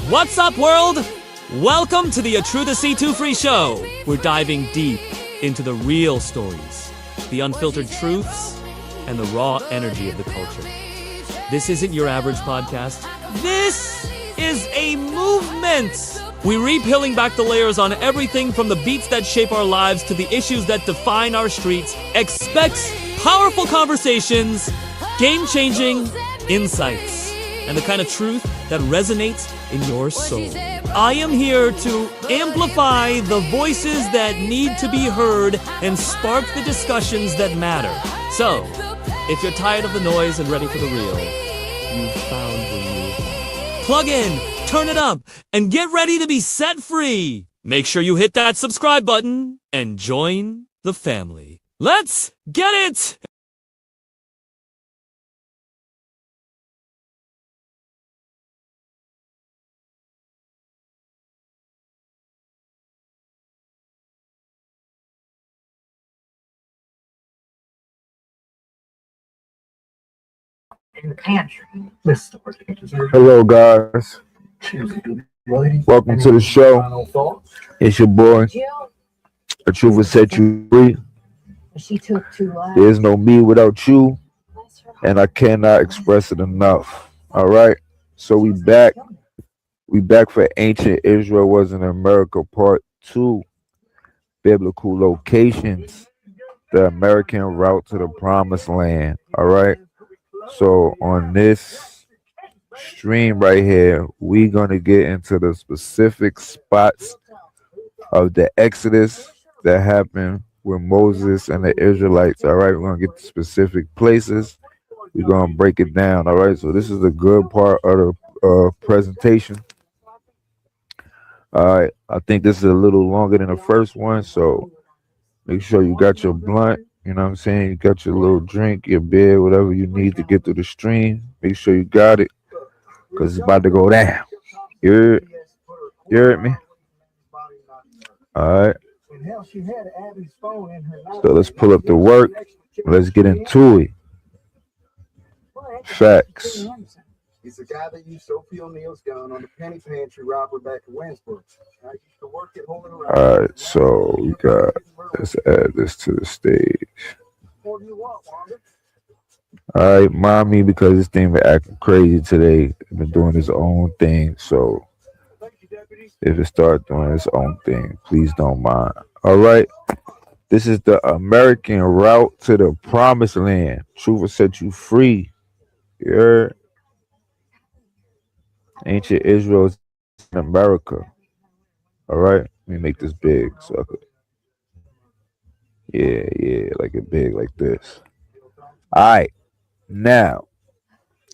What's up, world? Welcome to the A True to C2 Free Show. We're diving deep into the real stories, the unfiltered truths, and the raw energy of the culture. This isn't your average podcast. This is a movement. We peeling back the layers on everything from the beats that shape our lives to the issues that define our streets. Expect powerful conversations, game-changing insights, and the kind of truth that resonates in your soul. I am here to amplify the voices that need to be heard and spark the discussions that matter. So, if you're tired of the noise and ready for the real, you've found the real. Plug in, turn it up, and get ready to be set free. Make sure you hit that subscribe button and join the family. Let's get it! In the pantry. Listen. Hello, guys. Welcome to the show. It's your boy. The truth will set you free. She took too long. There's no me without you, and I cannot express it enough. All right. So we back. We back for Ancient Israel Was in America Part 2. Biblical locations. The American route to the promised land. All right. So on this stream right here, we're going to get into the specific spots of the Exodus that happened with Moses and the Israelites. All right, we're going to get to specific places. We're going to break it down. All right, so this is the good part of the presentation. All right, I think this is a little longer than the first one, so make sure you got your blunt. You know what I'm saying? You got your little drink, your beer, whatever you need to get through the stream. Make sure you got it, because it's about to go down. You heard me? All right. So let's pull up the work. Let's get into it. Facts. He's the guy that used Sophie O'Neill's gun on the penny pantry robber back in Winsburg. I used to work at Home and Around. All right, so we got, let's add this to the stage. All right, mommy, because this thing been acting crazy today. It's been doing its own thing, so if it starts doing its own thing, please don't mind. All right, this is the American route to the promised land. Truth will set you free. You heard? Ancient Israel is in America. All right, let me make this big so I could. Yeah, like it big like this. All right, now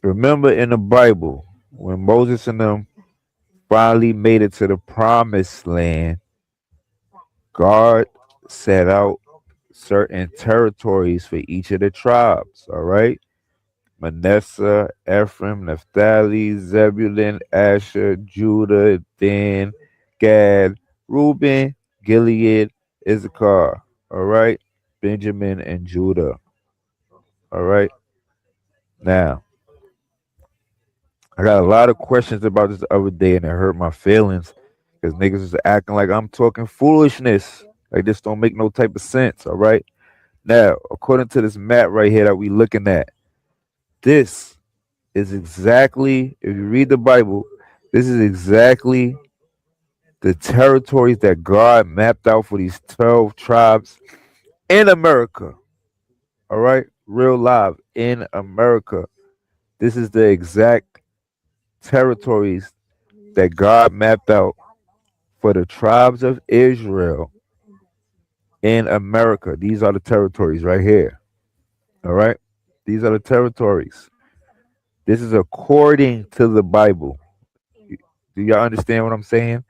remember in the Bible when Moses and them finally made it to the promised land, God set out certain territories for each of the tribes. All right. Manasseh, Ephraim, Naphtali, Zebulun, Asher, Judah, Dan, Gad, Reuben, Gilead, Issachar, all right, Benjamin, and Judah. All right. Now, I got a lot of questions about this the other day, and it hurt my feelings because niggas is acting like I'm talking foolishness. Like this don't make no type of sense. All right. Now, according to this map right here that we looking at, this is exactly, if you read the Bible, this is exactly the territories that God mapped out for these 12 tribes in America. All right? Real live in America. This is the exact territories that God mapped out for the tribes of Israel in America. These are the territories right here. All right? These are the territories. This is according to the Bible. Do y'all understand what I'm saying?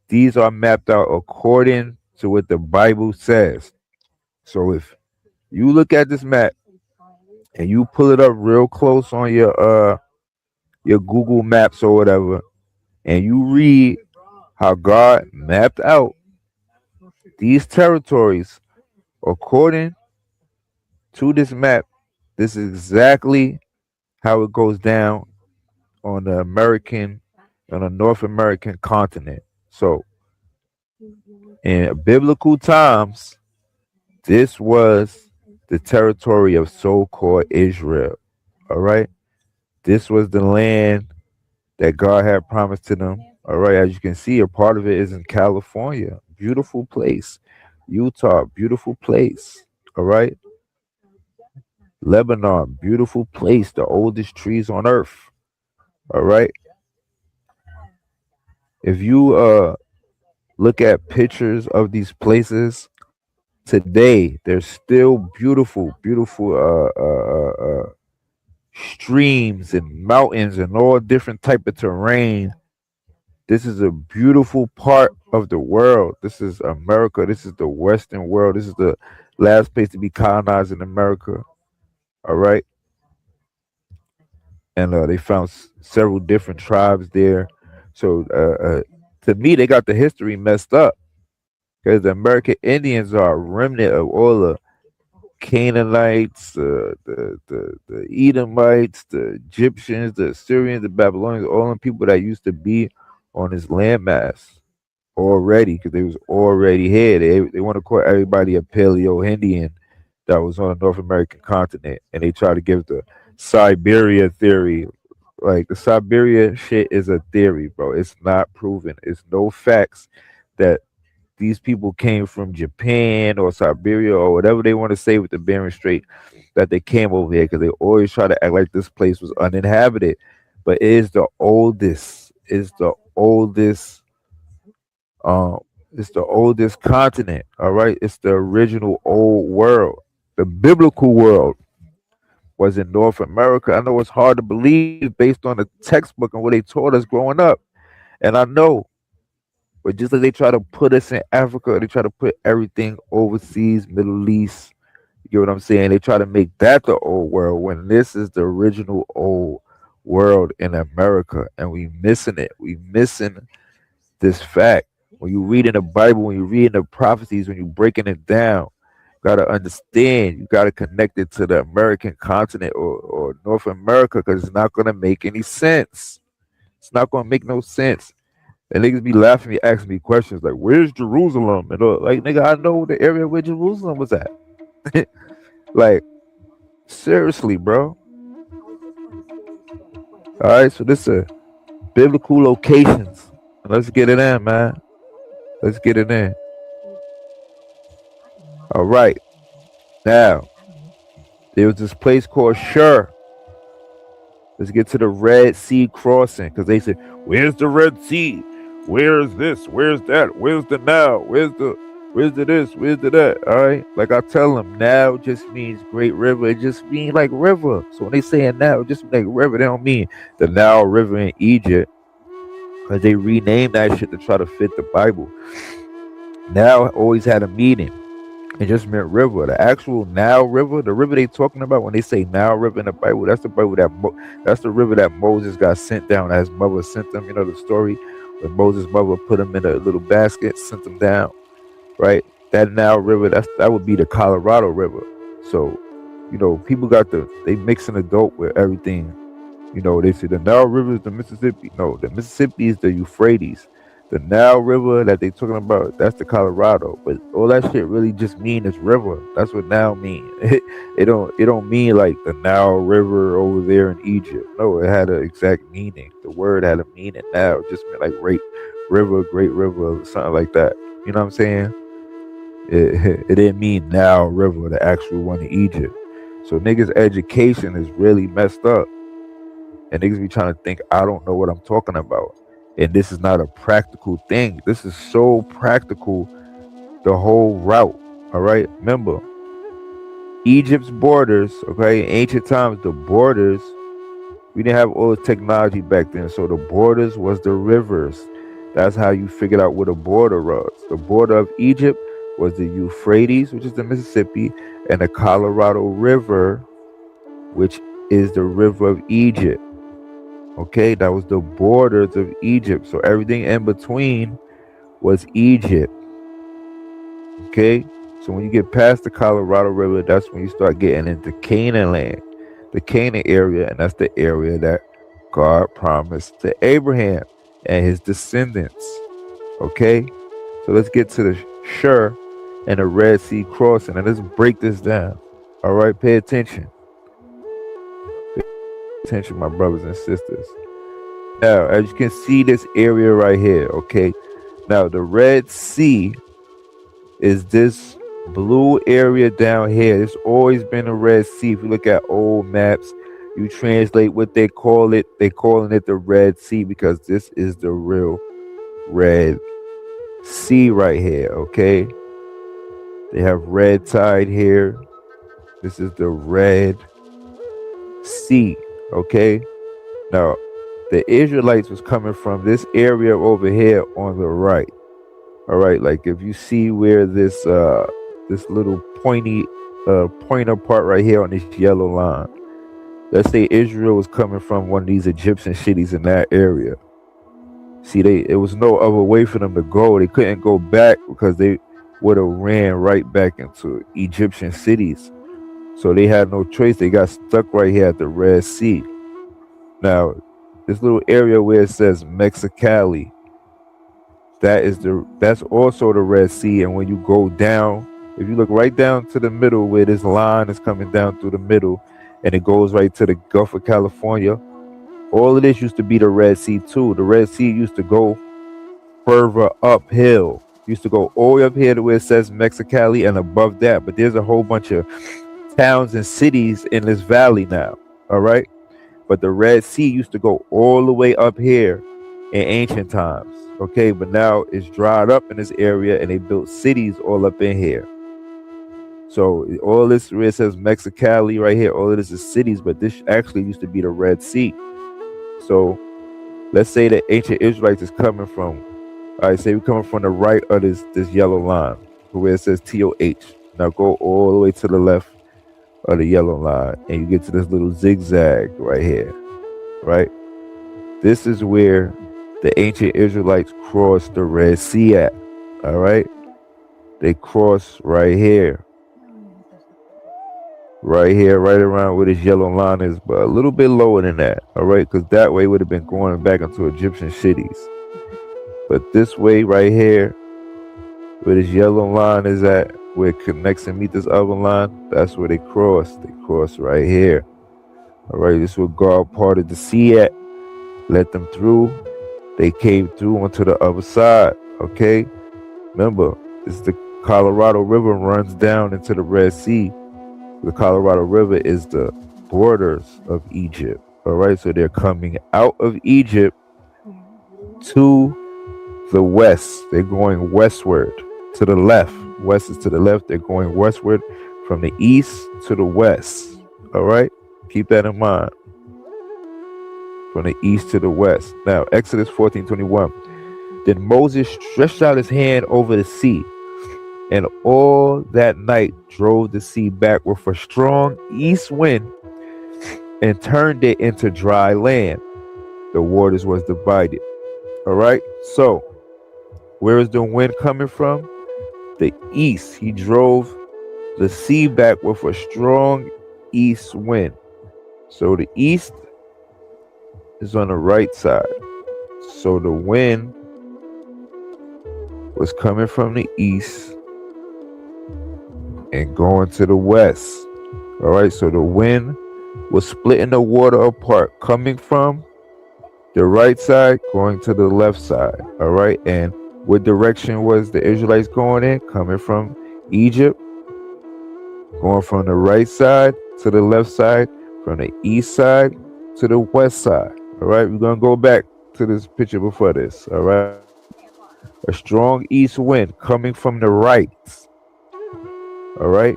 These are mapped out according to what the Bible says. So if you look at this map and you pull it up real close on your Google Maps or whatever, and you read how God mapped out these territories according to this map, this is exactly how it goes down on the American on the North American continent. So in biblical times, this was the territory of so-called Israel. All right. This was the land that God had promised to them. All right. As you can see, a part of it is in California. Beautiful place. Utah, beautiful place. All right. Lebanon, beautiful place. The oldest trees on earth. All right. If you look at pictures of these places today, they're still beautiful, beautiful streams and mountains and all different type of terrain. This is a beautiful part of the world. This is America. This is the Western world. This is the last place to be colonized in America. All right. And they found several different tribes there. So to me, they got the history messed up because the American Indians are a remnant of all the Canaanites, the Edomites, the Egyptians, the Assyrians, the Babylonians, all the people that used to be on this landmass already, because they was already here. They want to call everybody a Paleo-Indian that was on the North American continent, and they try to give the Siberia theory. Like the Siberia shit is a theory, bro. It's not proven. It's no facts that these people came from Japan or Siberia or whatever they want to say with the Bering Strait, that they came over here, because they always try to act like this place was uninhabited. But it is the oldest. It's the oldest. It's the oldest continent. All right. It's the original old world. The biblical world was in North America. I know it's hard to believe based on the textbook and what they taught us growing up. And I know, but just like they try to put us in Africa, they try to put everything overseas, Middle East. You get what I'm saying? They try to make that the old world when this is the original old world in America, and we missing it. We missing this fact. When you read in the Bible, when you read in the prophecies, when you breaking it down, you gotta understand. You gotta connect it to the American continent or North America, because it's not gonna make any sense. It's not gonna make no sense. And niggas be laughing at me, asking me questions like, "Where's Jerusalem?" And like, nigga, I know the area where Jerusalem was at. Like, seriously, bro. All right, so this is biblical locations. Let's get it in, man. Let's get it in. All right. Now, there was this place called Shur. Let's get to the Red Sea crossing, because they said, "Where's the Red Sea? Where's this? Where's that? Where's the Nile? Where's the this? Where's the that?" All right. Like I tell them, Nile just means great river. It just means like river. So when they say Nile, it just means like river. They don't mean the Nile River in Egypt, because they renamed that shit to try to fit the Bible. Nile always had a meaning. It just meant river. The actual Nile River, the river they talking about when they say Nile River in the Bible, that's the Bible that's the river that Moses got sent down. As his mother sent them. You know the story when Moses' mother put him in a little basket, sent him down. Right? That Nile River, that would be the Colorado River. So, you know, people they mixing the dope with everything. You know, they say the Nile River is the Mississippi. No, the Mississippi is the Euphrates. The Nile River that they talking about, that's the Colorado. But all that shit really just mean is river. That's what Nile mean. It don't mean like the Nile River over there in Egypt. No, it had an exact meaning. The word had a meaning. Nile it just meant like great river, something like that. You know what I'm saying? It didn't mean Nile River, the actual one in Egypt. So niggas' education is really messed up. And niggas be trying to think I don't know what I'm talking about. And this is not a practical thing. This is so practical, the whole route. All right. Remember, Egypt's borders, okay, in ancient times, the borders, we didn't have all the technology back then. So the borders was the rivers. That's how you figured out what a border was. The border of Egypt was the Euphrates, which is the Mississippi, and the Colorado River, which is the river of Egypt. Okay, that was the borders of Egypt. So everything in between was Egypt. Okay, so when you get past the Colorado River, that's when you start getting into Canaan land, the Canaan area, and that's the area that God promised to Abraham. and his descendants. Okay, so let's get to the Shur and the Red Sea crossing, and let's break this down. All right, pay attention. Pay attention, my brothers and sisters. Now, as you can see, this area right here. Okay, now the Red Sea is this blue area down here. It's always been a Red Sea. If you look at old maps, you translate what they call it. They're calling it the Red Sea because this is the real Red Sea right here. Okay, they have red tide here. This is the Red Sea. Okay, now the Israelites was coming from this area over here on the right. All right, like if you see where this little pointer part right here on this yellow line, let's say Israel was coming from one of these Egyptian cities in that area. See, it was no other way for them to go. They couldn't go back because they would have ran right back into Egyptian cities. So they had no choice. They got stuck right here at the Red Sea. Now, this little area where it says Mexicali, that's also the Red Sea. And when you go down, if you look right down to the middle where this line is coming down through the middle and it goes right to the Gulf of California, all of this used to be the Red Sea too. The Red Sea used to go further uphill. Used to go all the way up here to where it says Mexicali and above that. But there's a whole bunch of towns and cities in this valley now. All right. But the Red Sea used to go all the way up here in ancient times. Okay. But now it's dried up in this area and they built cities all up in here. So all this where it says Mexicali right here, all of this is cities, but this actually used to be the Red Sea. So let's say the ancient Israelites is coming from, all right, say we're coming from the right of this yellow line where it says TOH. Now go all the way to the left of the yellow line and you get to this little zigzag right here, right? This is where the ancient Israelites crossed the Red Sea at, all right? They cross right here, right around where this yellow line is, but a little bit lower than that, all right? Because that way would have been going back into Egyptian cities. But this way right here, where this yellow line is at, where it connects and meet this other line, that's where they cross. They cross right here. All right, this is where God parted the sea at. Let them through. They came through onto the other side. Okay? Remember, this is the Colorado River runs down into the Red Sea. The Colorado River is the borders of Egypt. All right, so they're coming out of Egypt to the west. They're going westward to the left. West is to the left. They're going westward from the east to the west. All right, keep that in mind. From the east to the west. Now, Exodus 14:21. Then Moses stretched out his hand over the sea, and all that night drove the sea back with a strong east wind and turned it into dry land. The waters was divided. All right, so where is the wind coming from? The east. He drove the sea back with a strong east wind. So the east is on the right side. So the wind was coming from the east and going to the west. All right, so the wind was splitting the water apart, coming from the right side, going to the left side. All right, and what direction was the Israelites going in? Coming from Egypt, going from the right side to the left side, from the east side to the west side. All right, we're going to go back to this picture before this. All right, a strong east wind coming from the right. All right,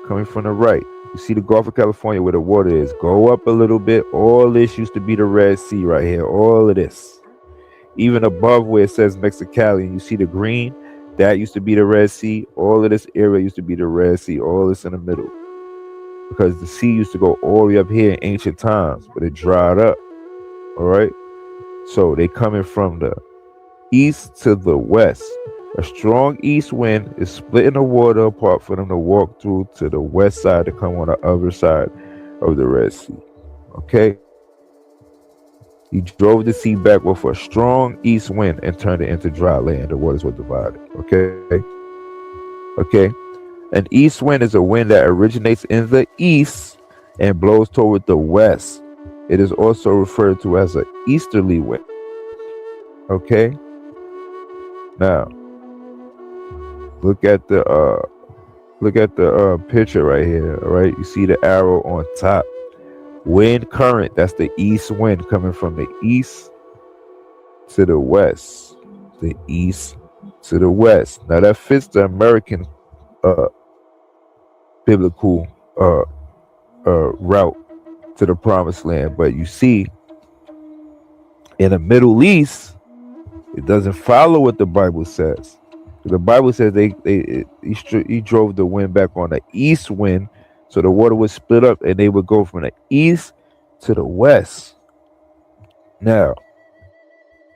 coming from the right. You see the Gulf of California where the water is. Go up a little bit. All this used to be the Red Sea right here. All of this. Even above where it says Mexicali, and you see the green, that used to be the Red Sea. All of this area used to be the Red Sea. All this in the middle. Because the sea used to go all the way up here in ancient times, but it dried up. All right. So they coming from the east to the west. A strong east wind is splitting the water apart for them to walk through to the west side to come on the other side of the Red Sea. Okay. He drove the sea back with a strong east wind and turned it into dry land. The waters were divided. Okay. Okay. An east wind is a wind that originates in the east and blows toward the west. It is also referred to as an easterly wind. Okay. Now, look at the picture right here. All right. You see the arrow on top. Wind current. That's the east wind coming from the east to the west. The east to the west. Now that fits the American biblical route to the promised land. But you see, in the Middle East, it doesn't follow what the Bible says. The Bible says he drove the wind back on the east wind, so the water would split up and they would go from the east to the west. Now,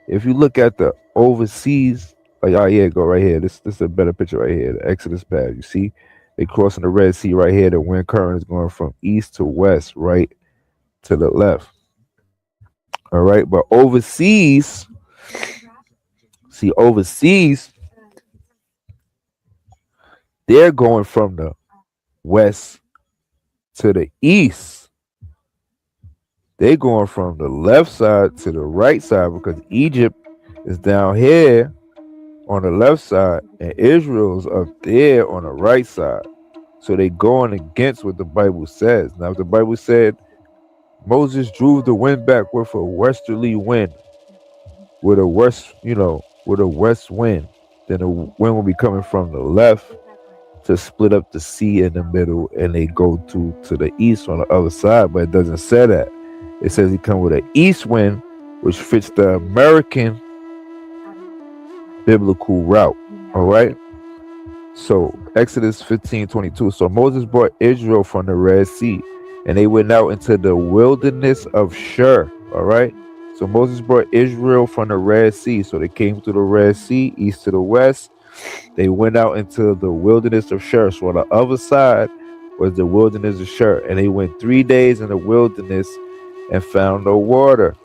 if you look at the overseas, go right here. This is a better picture right here. The Exodus path. You see, they crossing the Red Sea right here. The wind current is going from east to west, right to the left. All right, but overseas, they're going from the west to the east. They're going from the left side to the right side because Egypt is down here on the left side and Israel's up there on the right side. So they're going against what the Bible says. Now, if the Bible said Moses drew the wind back with a westerly wind, with a west wind, then the wind will be coming from the left to split up the sea in the middle, and they go to the east on the other side. But it doesn't say that. It says he come with an east wind, which fits the American biblical route. All right. So Exodus 15:22. So Moses brought Israel from the Red Sea, and they went out into the wilderness of Shur. All right. So Moses brought Israel from the Red Sea. So they came through the Red Sea, east to the west. They went out into the wilderness of Shur. So on the other side was the wilderness of Shur. And they went 3 days in the wilderness and found no water.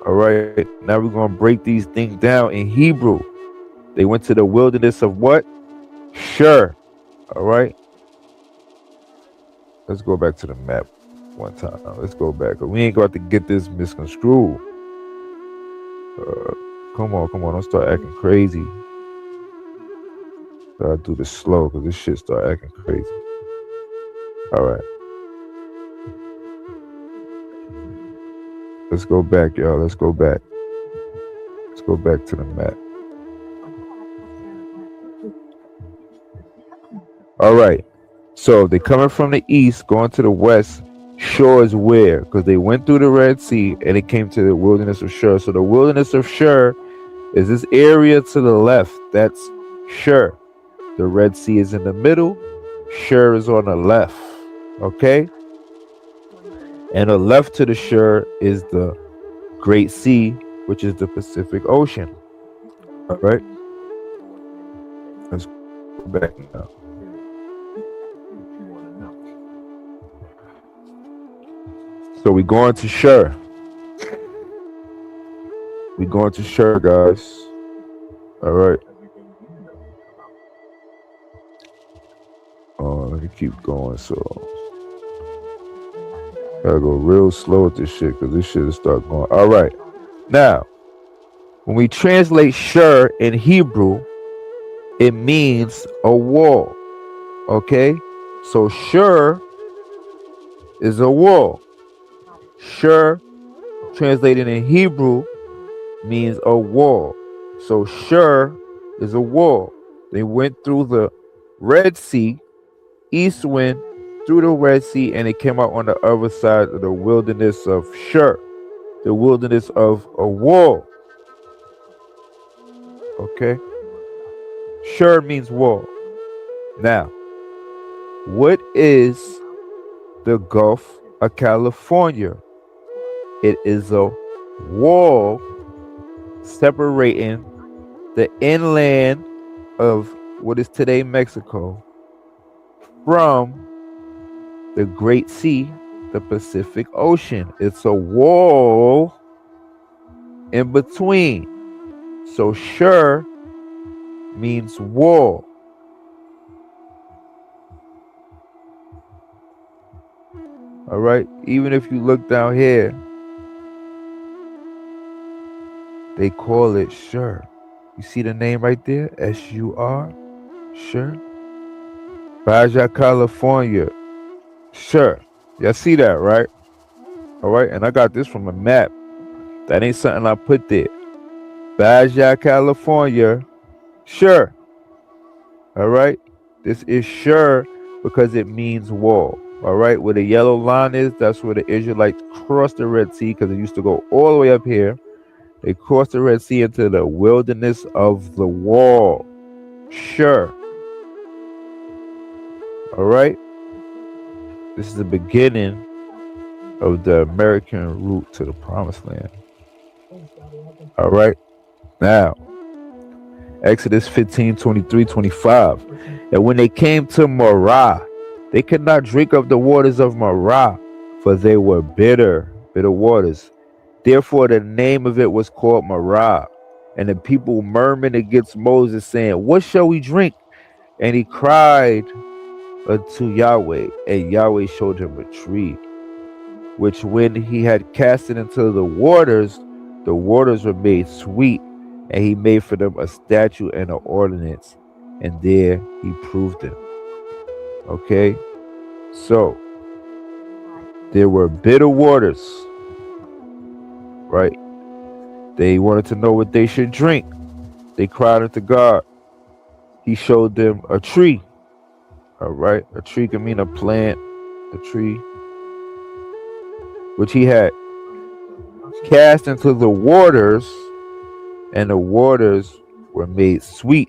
All right. Now we're going to break these things down in Hebrew. They went to the wilderness of what? Shur. All right. Let's go back to the map one time. Let's go back. We ain't got to get this misconstrued. Come on. Don't start acting crazy. Gotta do this slow because this shit start acting crazy. All right. Let's go back, y'all. Let's go back. Let's go back to the map. All right. So they're coming from the east, going to the west. Shur is where? Because they went through the Red Sea and they came to the wilderness of Shur. So the wilderness of Shur is this area to the left. That's Shur. The Red Sea is in the middle. Shur is on the left. Okay? And the left to the Shur is the Great Sea, which is the Pacific Ocean. All right? Let's go back now. So we're going to Shur. We're going to Shur, guys. All right. Let me keep going. So gotta go real slow with this shit because this shit will start going. All right. Now, when we translate Shur in Hebrew, it means a wall. Okay? So Shur is a wall. Shur, translated in Hebrew, means a wall. So Shur is a wall. They went through the Red Sea, east wind, through the Red Sea, and it came out on the other side of the wilderness of Shur, the wilderness of a wall. Okay? Shur means wall. Now, what is the Gulf of California? It is a wall separating the inland of what is today Mexico from the Great Sea the Pacific Ocean. It's a wall in between. So Shur means wall. All right. Even if you look down here, they call it Shur. You see the name right there? S-U-R. Shur. Baja, California. Shur. Y'all see that, right? All right. And I got this from a map. That ain't something I put there. Baja, California. Shur. All right. This is Shur because it means wall. All right. Where the yellow line is, that's where the Israelites crossed the Red Sea, because it used to go all the way up here. They crossed the Red Sea into the wilderness of the wall. Shur. All right. This is the beginning of the American route to the Promised Land. All right. Now, Exodus 15, 23, 25. And when they came to Marah, they could not drink of the waters of Marah, for they were bitter waters. Therefore, the name of it was called Marah. And the people murmured against Moses, saying, what shall we drink? And he cried unto Yahweh, and Yahweh showed him a tree, which when he had cast it into the waters were made sweet. And he made for them a statute and an ordinance, and there he proved them. Okay, so there were bitter waters, right? They wanted to know what they should drink. They cried unto God. He showed them a tree. All right, a tree can mean a plant, a tree, which he had cast into the waters, and the waters were made sweet.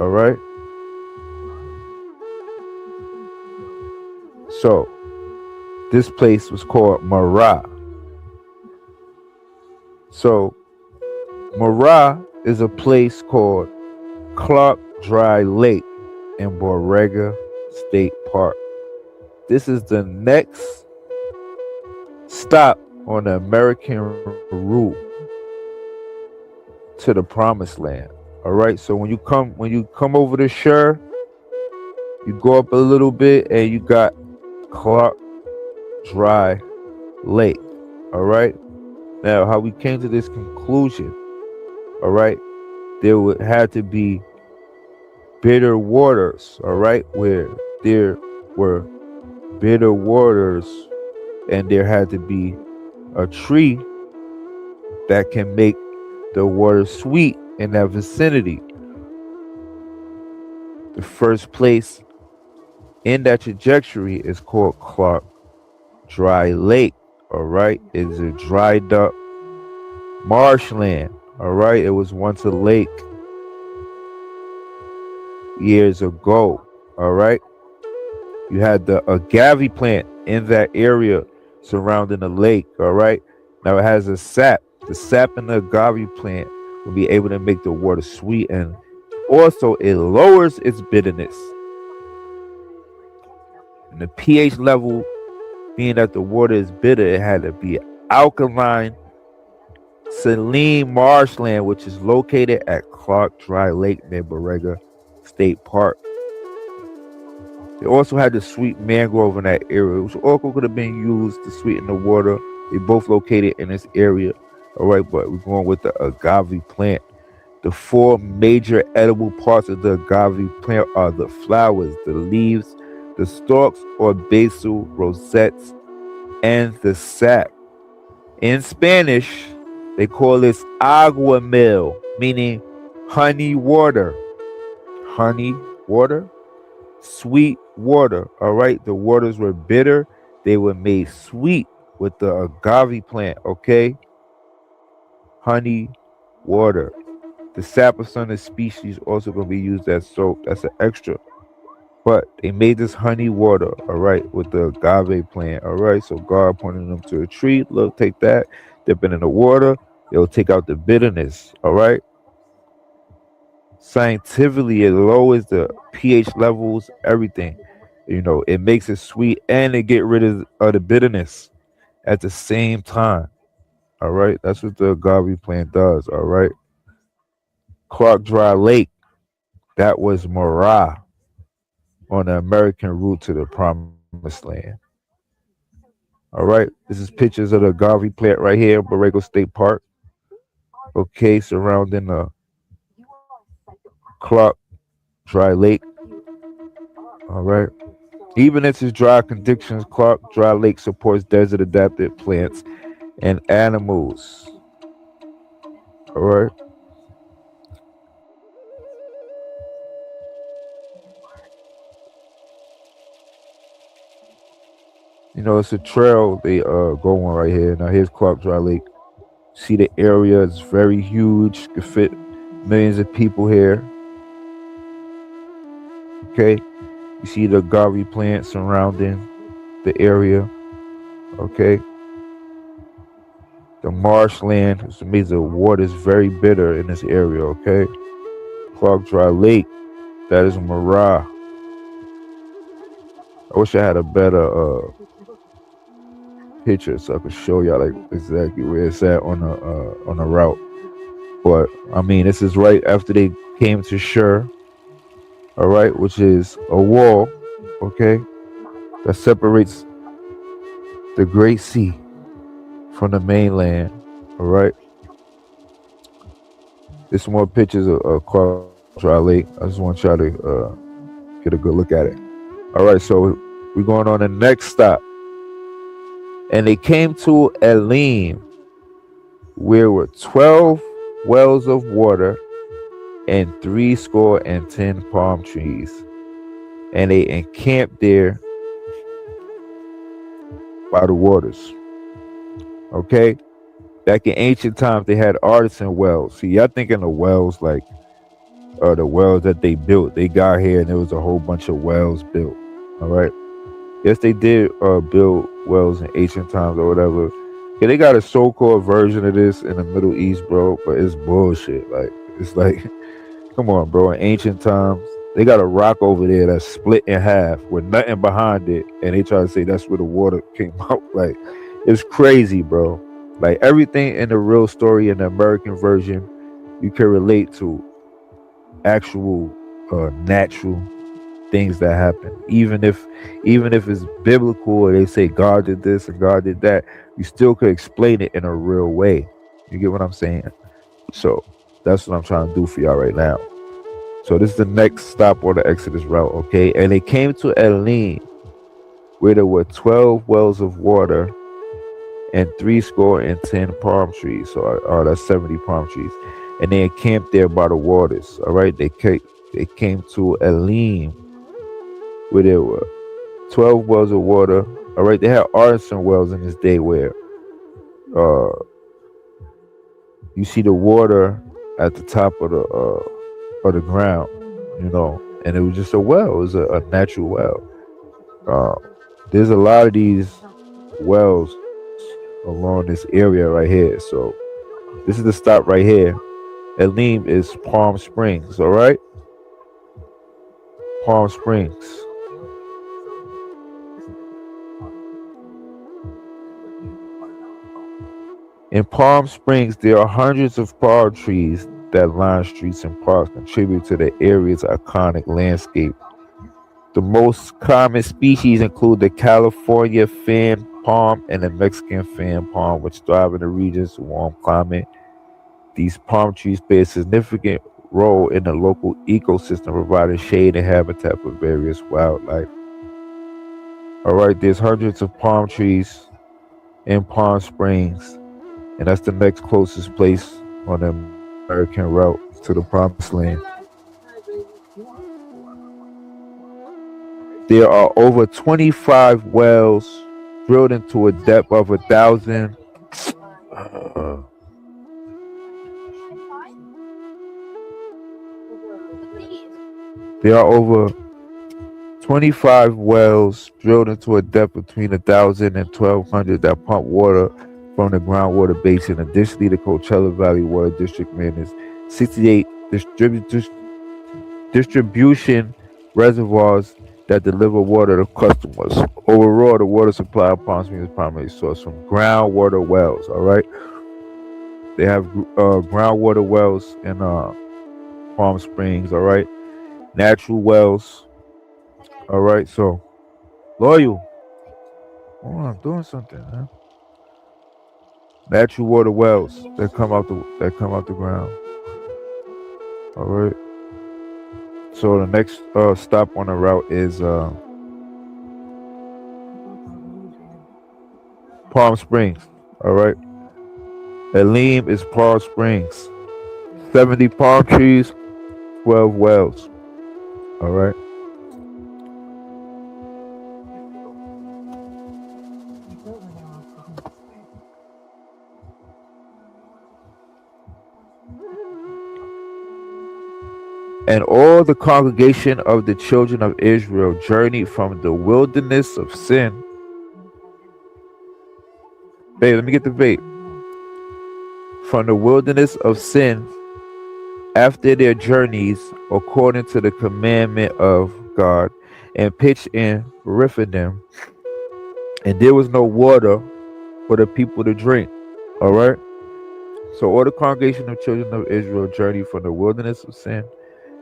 All right. So this place was called Marah. So Marah is a place called Clark Dry Lake in Borrega State Park. This is the next stop on the American route to the Promised Land. All right. So when you come over to Shur, you go up a little bit and you got Clark Dry Lake. All right. Now, how we came to this conclusion, all right, there would have to be bitter waters, all right, where there were bitter waters, and there had to be a tree that can make the water sweet in that vicinity. The first place in that trajectory is called Clark Dry Lake. All right, it's a dried up marshland. All right, it was once a lake years ago. All right, you had the agave plant in that area surrounding the lake. All right, now it has a sap. The sap in the agave plant will be able to make the water sweet, and also it lowers its bitterness. And the pH level, being that the water is bitter, it had to be alkaline, saline marshland, which is located at Clark Dry Lake near Borrega State Park. They also had the sweet mangrove in that area, which also could have been used to sweeten the water. They both located in this area. All right, but we're going with the agave plant. The four major edible parts of the agave plant are the flowers, the leaves, the stalks or basal rosettes, and the sap. In Spanish, they call this agua miel, meaning honey water. Honey water, sweet water. All right, the waters were bitter. They were made sweet with the agave plant. Okay, honey water. The sap of some of the species also going to be used as soap. That's an extra. But they made this honey water, all right, with the agave plant. All right, so God pointed them to a tree. Look, take that, dip it in the water. It'll take out the bitterness. All right. Scientifically, it lowers the pH levels, everything. It makes it sweet and it get rid of the bitterness at the same time. All right, that's what the agave plant does. All right, Clark Dry Lake, that was Marah on the American route to the promised land. All right, this is pictures of the agave plant right here, Borrego State Park. Okay, surrounding the Clark Dry Lake. All right. Even in its dry conditions, Clark Dry Lake supports desert adapted plants and animals. All right. It's a trail they go on right here. Now here's Clark Dry Lake. See the area is very huge. Could fit millions of people here. Okay. You see the agave plant surrounding the area. Okay. The marshland, which means the water is very bitter in this area. Okay. Clark Dry Lake, that is Marah. I wish I had a better picture so I could show y'all like exactly where it's at on the route. But I mean, this is right after they came to Shur, all right, which is a wall, okay, that separates the Great Sea from the mainland. All right. There's some more pictures of Clark Dry Lake. I just want y'all to get a good look at it. All right, so we're going on the next stop. And they came to Elim, where were 12 wells of water and 70 palm trees. And they encamped there by the waters. Okay? Back in ancient times, they had artisan wells. See, y'all thinking of wells like the wells that they built. They got here and there was a whole bunch of wells built. All right? Yes, they did build wells in ancient times or whatever. Yeah, they got a so-called version of this in the Middle East, bro, but it's bullshit. Like, it's like, come on, bro. In ancient times, they got a rock over there that's split in half with nothing behind it, and they try to say that's where the water came out. Like, it's crazy, bro. Like, everything in the real story in the American version, you can relate to actual natural things that happen. Even if it's biblical or they say God did this and God did that, you still could explain it in a real way. You get what I'm saying? So that's what I'm trying to do for y'all right now. So this is the next stop on the Exodus route, okay? And they came to Elim, where there were 12 wells of water and 70 palm trees. So that's 70 palm trees. And they encamped there by the waters. All right, they came to Elim, where there were 12 wells of water. All right, they had artisan wells in this day where you see the water at the top of the ground, and it was just a well. It was a natural well. There's a lot of these wells along this area right here. So this is the stop right here. Elim is Palm Springs. All right, Palm Springs. In Palm Springs, there are hundreds of palm trees that line streets and parks, contribute to the area's iconic landscape. The most common species include the California fan palm and the Mexican fan palm, which thrive in the region's warm climate. These palm trees play a significant role in the local ecosystem, providing shade and habitat for various wildlife. All right, there's hundreds of palm trees in Palm Springs, and that's the next closest place on the American route to the promised land. There are over 25 wells drilled into a depth of 1,000. There are over 25 wells drilled into a depth between 1,000 and 1,200 that pump water from the groundwater basin. Additionally, the Coachella Valley Water District manages 68 distribution reservoirs that deliver water to customers. Overall, the water supply of Palm Springs is primarily sourced from groundwater wells. All right, they have groundwater wells in Palm Springs. All right, natural wells. All right, so loyal. Oh, I'm doing something, man. Natural water wells that come out the ground. All right. So the next stop on the route is Palm Springs. All right. Elim is Palm Springs. 70 palm trees, 12 wells. All right. And all the congregation of the children of Israel journeyed from the wilderness of sin. Babe, let me get the vape. From the wilderness of sin after their journeys, according to the commandment of God, and pitched in Rephidim. And there was no water for the people to drink. All right. So all the congregation of children of Israel journeyed from the wilderness of sin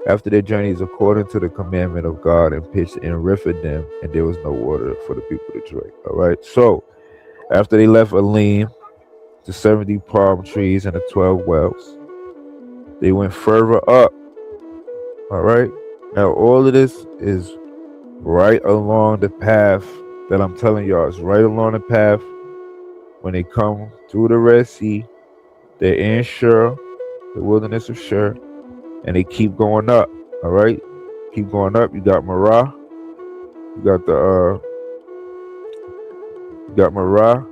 after their journeys according to the commandment of God, and pitched in Rephidim, and there was no water for the people to drink. All right. So after they left Elim, the 70 palm trees and the 12 wells, they went further up. All right. Now all of this is right along the path that I'm telling y'all. It's right along the path when they come through the Red Sea. They're in Shur, the wilderness of Shur, and they keep going up. All right, keep going up. You got Marah. You got Marah.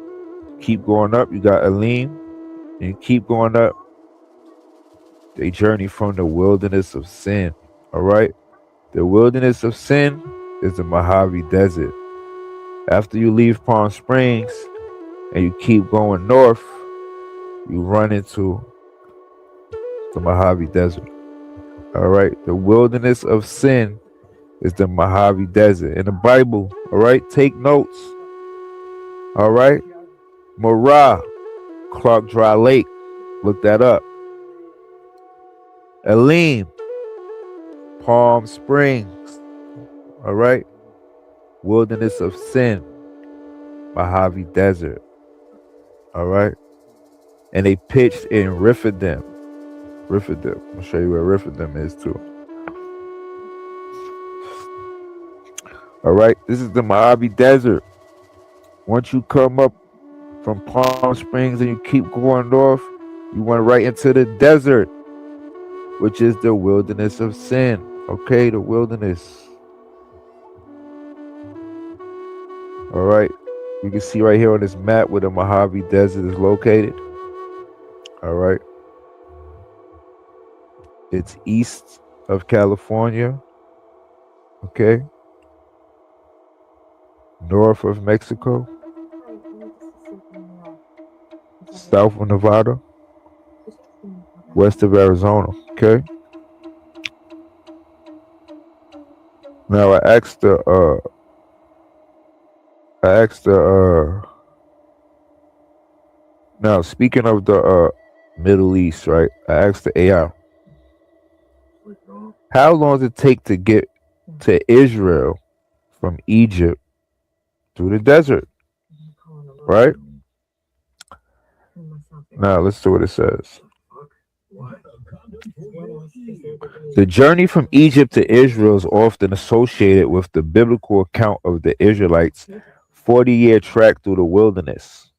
Keep going up. You got Elim, and you keep going up. They journey from the wilderness of sin. All right, the wilderness of sin is the Mojave Desert. After you leave Palm Springs and you keep going north, you run into the Mojave Desert. All right, the wilderness of sin is the Mojave Desert in the Bible. All right, take notes. All right, Marah, Clark Dry Lake, look that up. Elim, Palm Springs. All right, wilderness of sin, Mojave Desert. All right, and they pitched in Rephidim. Rephidim. I'll show you where Rephidim is too. All right, this is the Mojave Desert. Once you come up from Palm Springs and you keep going north, you went right into the desert, which is the wilderness of sin. Okay, the wilderness. All right, you can see right here on this map where the Mojave Desert is located. All right. It's east of California, okay, north of Mexico, south of Nevada, west of Arizona, okay. Now I asked now speaking of the Middle East, right? I asked the AI, how long does it take to get to Israel from Egypt through the desert? Right? Now let's see what it says. The journey from Egypt to Israel is often associated with the biblical account of the Israelites' 40-year trek through the wilderness.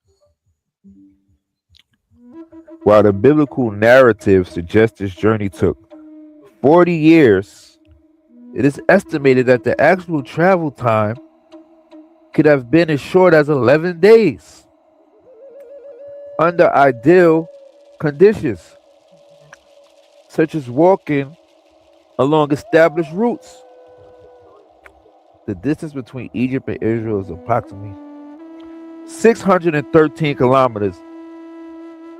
While the biblical narrative suggests this journey took 40 years, it is estimated that the actual travel time could have been as short as 11 days under ideal conditions, such as walking along established routes. The distance between Egypt and Israel is approximately 613 kilometers,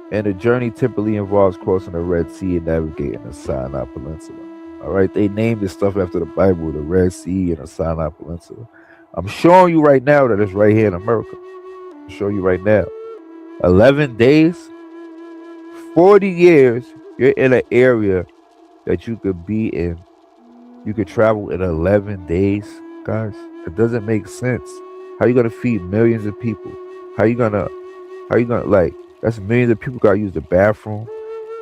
and the journey typically involves crossing the Red Sea and navigating the Sinai Peninsula. All right, they named this stuff after the Bible, the Red Sea and the Sinai Peninsula. I'm showing you right now that it's right here in America. I'll show you right now. 11 days, 40 years, you're in an area that you could be in. You could travel in 11 days, guys. It doesn't make sense. How you gonna feed millions of people? How you gonna like? That's millions of people gotta use the bathroom.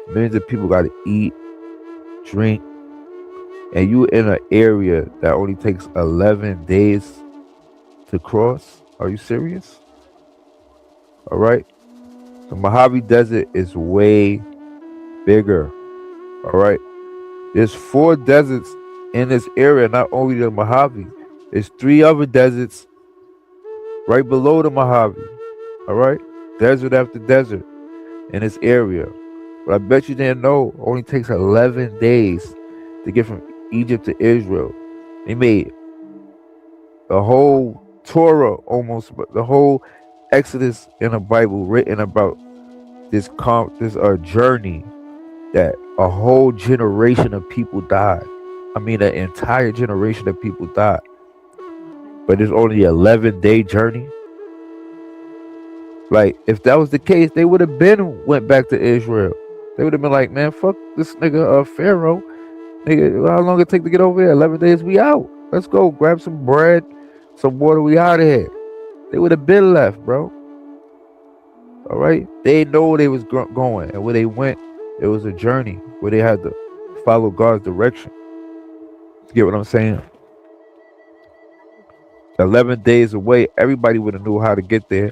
Millions of people gotta eat, drink, and you in an area that only takes 11 days to cross. Are you serious? All right. The Mojave Desert is way bigger. All right. There's 4 deserts in this area, not only the Mojave. There's 3 other deserts right below the Mojave. All right. Desert after desert in this area. But I bet you didn't know it only takes 11 days to get from Egypt to Israel. They made the whole Torah almost, but the whole Exodus in the Bible written about this journey that a whole generation of people died. I mean, an entire generation of people died. But it's only an 11-day journey. Like, if that was the case, they would have went back to Israel. They would have been like, man, fuck this nigga Pharaoh. Nigga, how long it take to get over here? 11 days, we out. Let's go grab some bread, some water, we out of here. They would have been left, bro. All right? They know where they was going. And where they went, it was a journey where they had to follow God's direction. You get what I'm saying? 11 days away, everybody would have knew how to get there.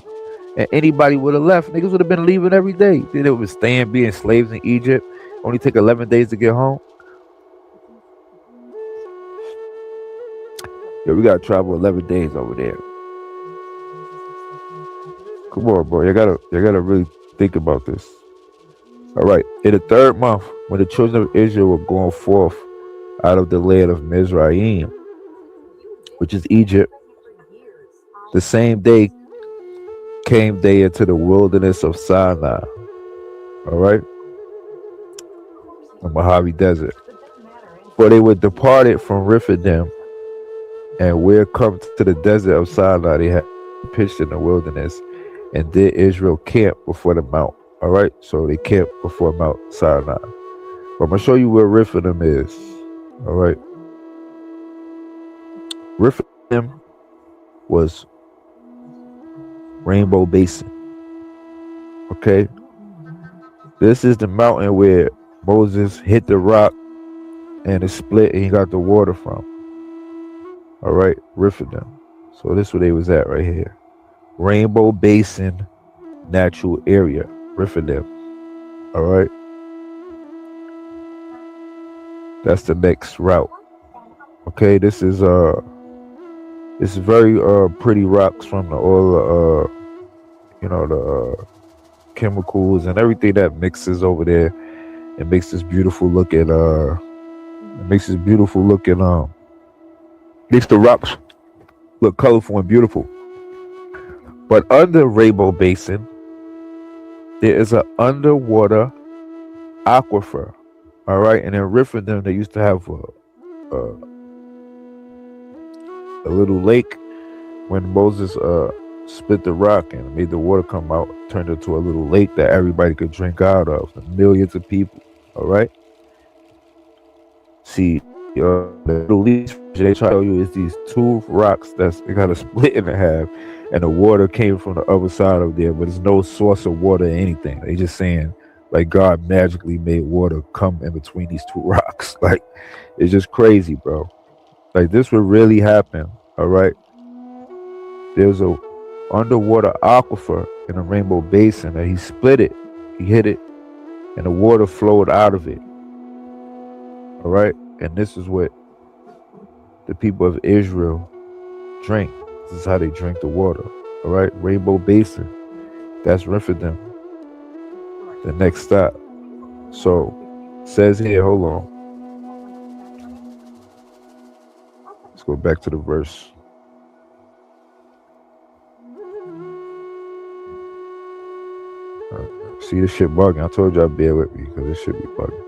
And anybody would have left. Niggas would have been leaving every day. They would staying, being slaves in Egypt. Only take 11 days to get home. Yeah, we gotta travel 11 days over there. Come on, bro. You gotta really think about this. All right. In the 3rd month, when the children of Israel were going forth out of the land of Mizraim, which is Egypt, the same day came they into the wilderness of Sinai. All right. The Mojave Desert. For they were departed from Rephidim, and were come to the desert of Sinai. They had pitched in the wilderness, and did Israel camp before the mount. All right, so they camped before Mount Sinai. But I'm gonna show you where Rephidim is. All right, Rephidim was Rainbow Basin. Okay, this is the mountain where Moses hit the rock and it split, and he got the water from. All right, Rephidim. So this is where they was at right here. Rainbow Basin Natural Area, Rephidim. All right. That's the next route. Okay, this is very pretty rocks from the oil, the chemicals and everything that mixes over there. It makes this beautiful looking makes the rocks look colorful and beautiful. But under Rainbow Basin, there is an underwater aquifer. All right, and in Rephidim, they used to have a little lake when Moses split the rock and made the water come out, turned into a little lake that everybody could drink out of, millions of people. All right. See, the little leaf they try to tell you is these 2 rocks that's kind of split in half, and the water came from the other side of there, but there's no source of water or anything. They just saying like God magically made water come in between these 2 rocks. Like, it's just crazy, bro. Like, this would really happen. All right. There's a underwater aquifer in the Rainbow Basin, and he split it, he hit it, and the water flowed out of it. All right. And this is what the people of Israel drink. This is how they drink the water. All right. Rainbow Basin. That's Rephidim. The next stop. So, it says here, hold on. Let's go back to the verse. See, this shit bugging. I told you I'd bear with me because this should be bugging.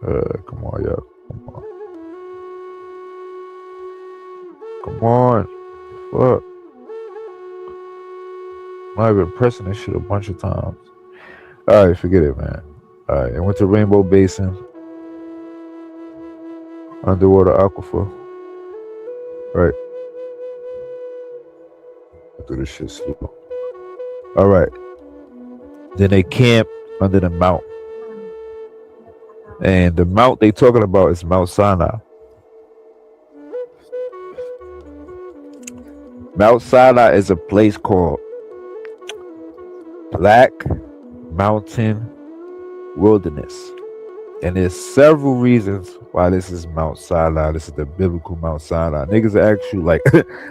Come on, y'all. Come on. Come on. Fuck. I've been pressing this shit a bunch of times. Alright, forget it, man. Alright, I went to Rainbow Basin, underwater aquifer. Right. Do this shit slow. Alright. Then they camp under the mount. And the mount they talking about is Mount Sinai. Mount Sinai is a place called Black Mountain Wilderness. And there's several reasons why this is Mount Sinai. This is the biblical Mount Sinai. Niggas are actually like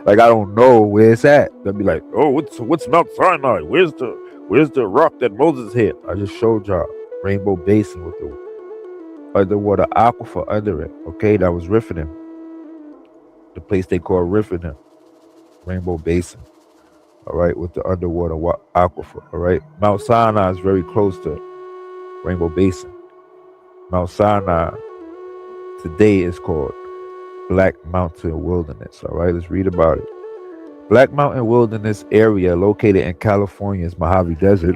like I don't know where it's at. They'll be like, oh, what's Mount Sinai? Where's the rock that Moses hit? I just showed y'all Rainbow Basin with the underwater aquifer under it. Okay, that was Rephidim. The place they call Rephidim. Rainbow Basin. All right, with the underwater aquifer. All right, Mount Sinai is very close to Rainbow Basin. Mount Sinai today is called Black Mountain Wilderness. All right, let's read about it. Black Mountain Wilderness area located in California's Mojave Desert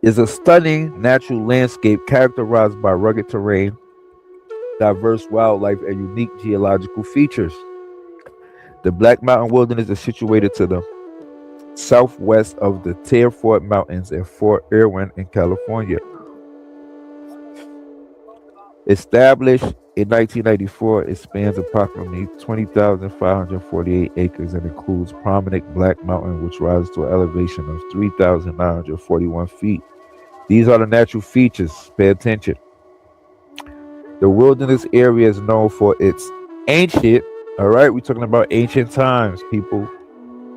is a stunning natural landscape characterized by rugged terrain, diverse wildlife, and unique geological features. The Black Mountain Wilderness is situated to the southwest of the Tearfort Mountains in Fort Irwin in California. Established in 1994, it spans approximately 20,548 acres and includes prominent Black Mountain, which rises to an elevation of 3,941 feet. These are the natural features. Pay attention. The wilderness area is known for its ancient, all right, we're talking about ancient times, people.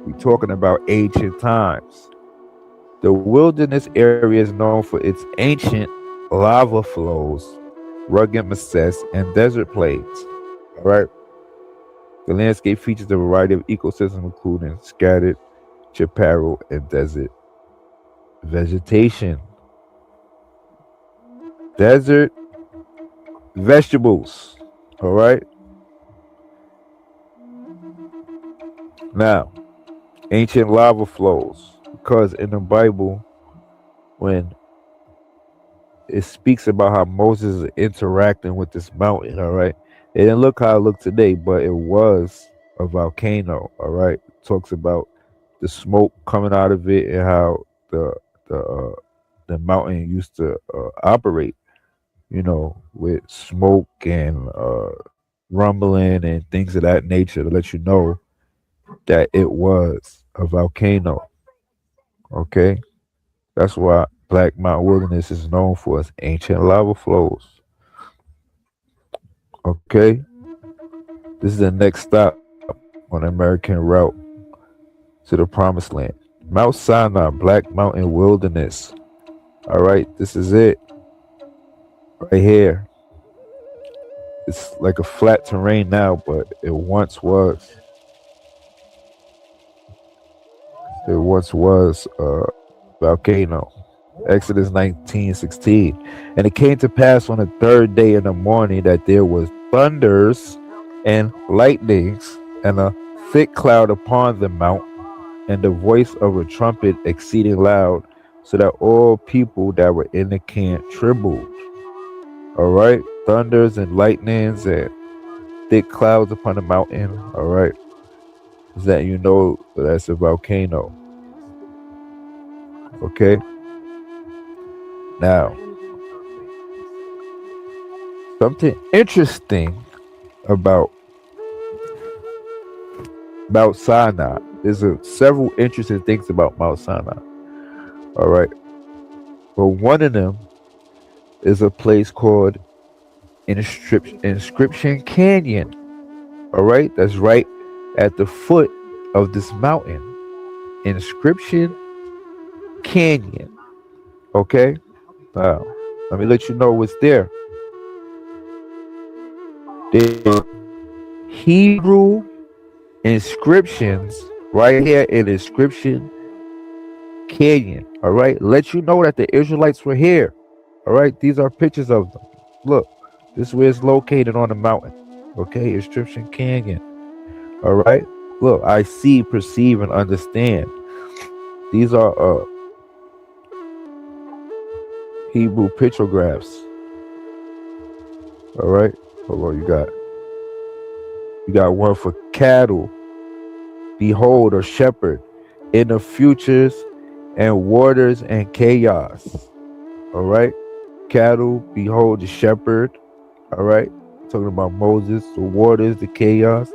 We're talking about ancient times. The wilderness area is known for its ancient lava flows, rugged masses, and desert plains. All right. The landscape features a variety of ecosystems, including scattered chaparral and desert vegetation. Desert vegetables. All right. Now, ancient lava flows, because in the Bible, when it speaks about how Moses is interacting with this mountain, all right, it didn't look how it looked today, but it was a volcano, all right. It talks about the smoke coming out of it and how the mountain used to operate, you know, with smoke and rumbling and things of that nature to let you know that it was a volcano. Okay, that's why Black Mountain Wilderness is known for its ancient lava flows. Okay, this is the next stop on the American route to the Promised Land. Mount Sinai, Black Mountain Wilderness. All right, this is it right here. It's like a flat terrain now, but it once was. It once was a volcano. Exodus 19:16. And it came to pass on the third day in the morning that there was thunders and lightnings and a thick cloud upon the mount, and the voice of a trumpet exceeding loud, so that all people that were in the camp trembled. All right, thunders and lightnings and thick clouds upon the mountain. All right, is that you know that's a volcano. Okay. Now, something interesting about Mount Sinai. There's several interesting things about Mount Sinai. All right, but one of them is a place called Inscription Canyon. All right, that's right at the foot of this mountain. Inscription Canyon. Okay, now let me let you know what's there. There are Hebrew inscriptions right here in Inscription Canyon. All right, let you know that the Israelites were here. All right, these are pictures of them. Look, this is where it's located on the mountain. Okay, Egyptian Canyon. All right. Look, I see, perceive, and understand. These are Hebrew pictographs. All right. Hold on, you got one for cattle. Behold, a shepherd in the futures and waters and chaos. All right. Cattle, behold, the shepherd. All right. Talking about Moses, the waters, the chaos.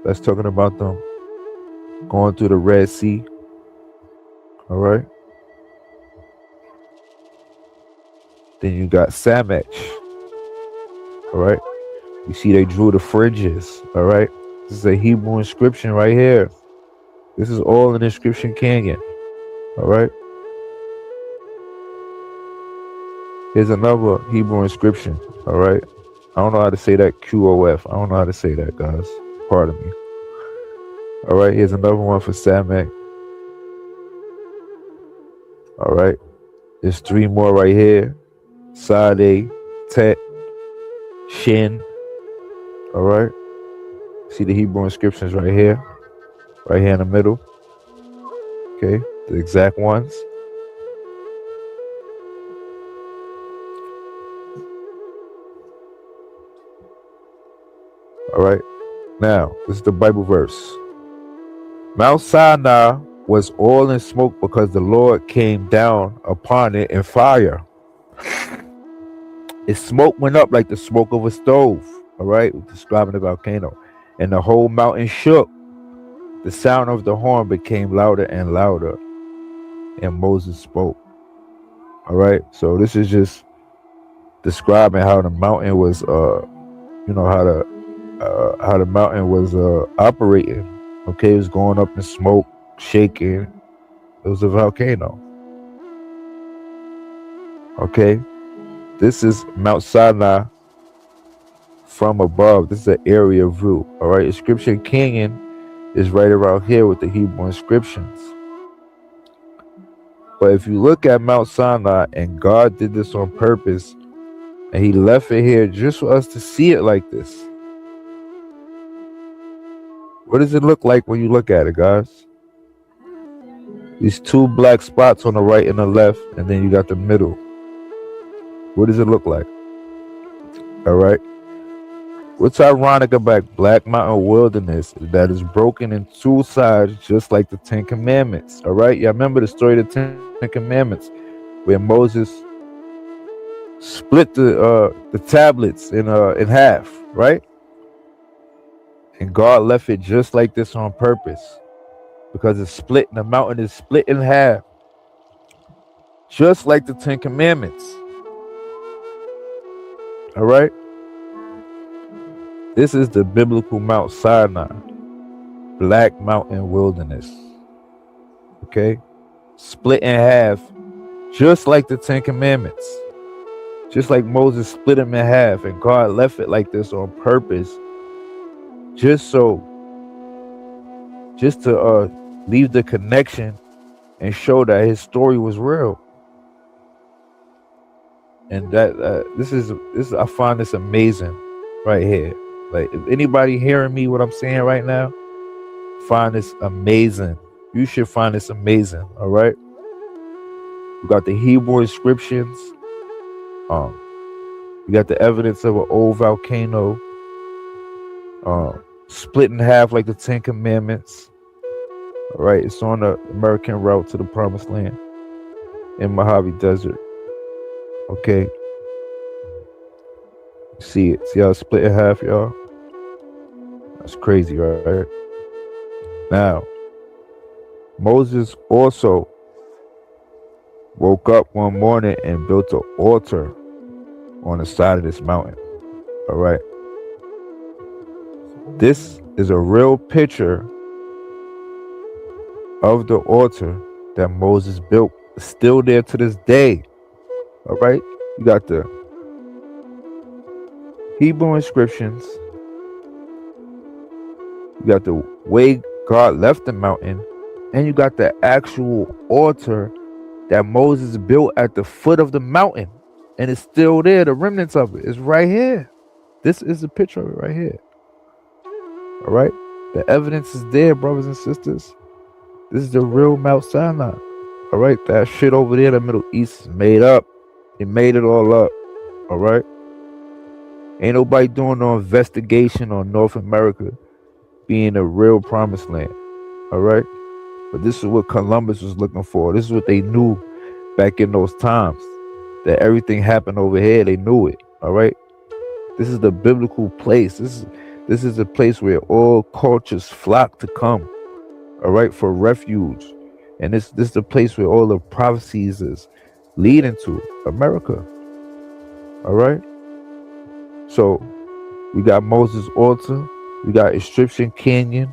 That's talking about them going through the Red Sea. All right. Then you got Samech. All right. You see they drew the fringes. All right. This is a Hebrew inscription right here. This is all an Inscription Canyon. All right. Here's another Hebrew inscription. All right. I don't know how to say that. QOF. I don't know how to say that, guys. Pardon me. All right. Here's another one for Samek. All right. There's 3 more right here. Sade, Tet, Shin. All right. See the Hebrew inscriptions right here. Right here in the middle. Okay. The exact ones. All right. Now, this is the Bible verse. Mount Sinai was all in smoke because the Lord came down upon it in fire. Its smoke went up like the smoke of a stove. All right. We're describing the volcano. And the whole mountain shook. The sound of the horn became louder and louder. And Moses spoke. All right. So this is just describing how the mountain was, how the mountain was operating. Okay, it was going up in smoke, shaking. It was a volcano. Okay, this is Mount Sinai from above. This is an area view. All right, Inscription Canyon is right around here with the Hebrew inscriptions. But if you look at Mount Sinai, and God did this on purpose, and He left it here just for us to see it like this. What does it look like when you look at it, guys? These 2 black spots on the right and the left, and then you got the middle. What does it look like? All right. What's ironic about Black Mountain Wilderness is that it's broken in 2 sides, just like the 10 Commandments. All right. Y'all remember the story of the 10 Commandments, where Moses split the tablets in half, right? And God left it just like this on purpose, because it's split. The mountain is split in half, just like the 10 Commandments. All right. This is the biblical Mount Sinai, Black Mountain Wilderness. Okay, split in half, just like the 10 Commandments, just like Moses split them in half, and God left it like this on purpose. Just to leave the connection and show that His story was real. And that this is I find this amazing right here. Like, if anybody hearing me what I'm saying right now, find this amazing. You should find this amazing. All right. We got the Hebrew inscriptions. We got the evidence of an old volcano. Split in half like the 10 Commandments. All right, it's on the American route to the Promised Land in Mojave Desert. Okay, see it? See how it's split in half, y'all? That's crazy, right? Now, Moses also woke up one morning and built an altar on the side of this mountain. All right. This is a real picture of the altar that Moses built. It's still there to this day. All right. You got the Hebrew inscriptions. You got the way God left the mountain. And you got the actual altar that Moses built at the foot of the mountain. And it's still there. The remnants of it is right here. This is a picture of it right here. All right. The evidence is there, brothers and sisters. This is the real Mount Sinai. All right. That shit over there in the Middle East is made up. They made it all up. All right. Ain't nobody doing no investigation on North America being a real promised land. All right. But this is what Columbus was looking for. This is what they knew back in those times. That everything happened over here. They knew it. All right. This is the biblical place. This is a place where all cultures flock to come. All right, for refuge. And this is the place where all the prophecies is leading to, America. All right. So we got Moses altar. We got Egyptian Canyon.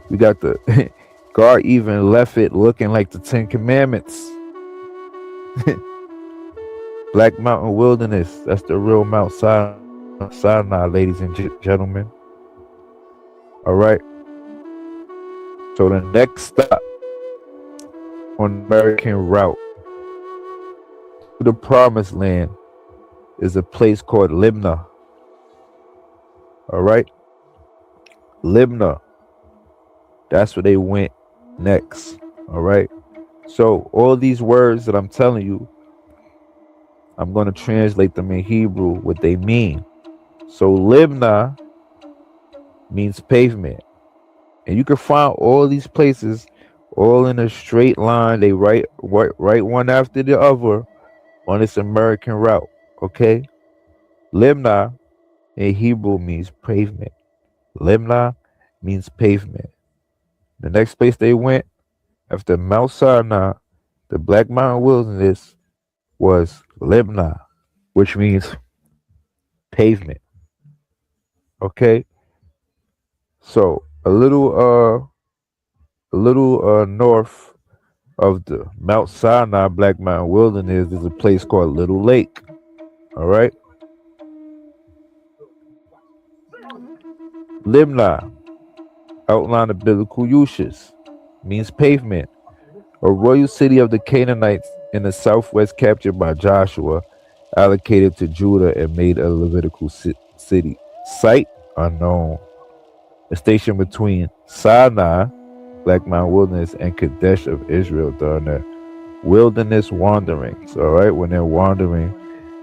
We got the God even left it looking like the Ten Commandments. Black Mountain Wilderness. That's the real Mount Sinai, ladies and gentlemen. All right. So the next stop on the American route to the Promised Land is a place called Libnah. All right. Libnah. That's where they went next. All right. So all these words that I'm telling you, I'm going to translate them in Hebrew, what they mean. So Libnah means pavement. And you can find all these places all in a straight line. They right one after the other on this American route. Okay? Libnah in Hebrew means pavement. Libnah means pavement. The next place they went after Mount Sinai, the Black Mountain Wilderness, was Libnah, which means pavement. Okay? So a little north of the Mount Sinai Black Mountain Wilderness is a place called Little Lake. All right. Libnah, outline of biblical uses, means pavement. A royal city of the Canaanites in the southwest captured by Joshua, allocated to Judah and made a Levitical city. Site unknown. A station between Sinai, Black Mountain Wilderness, and Kadesh of Israel during their wilderness wanderings. All right, when they're wandering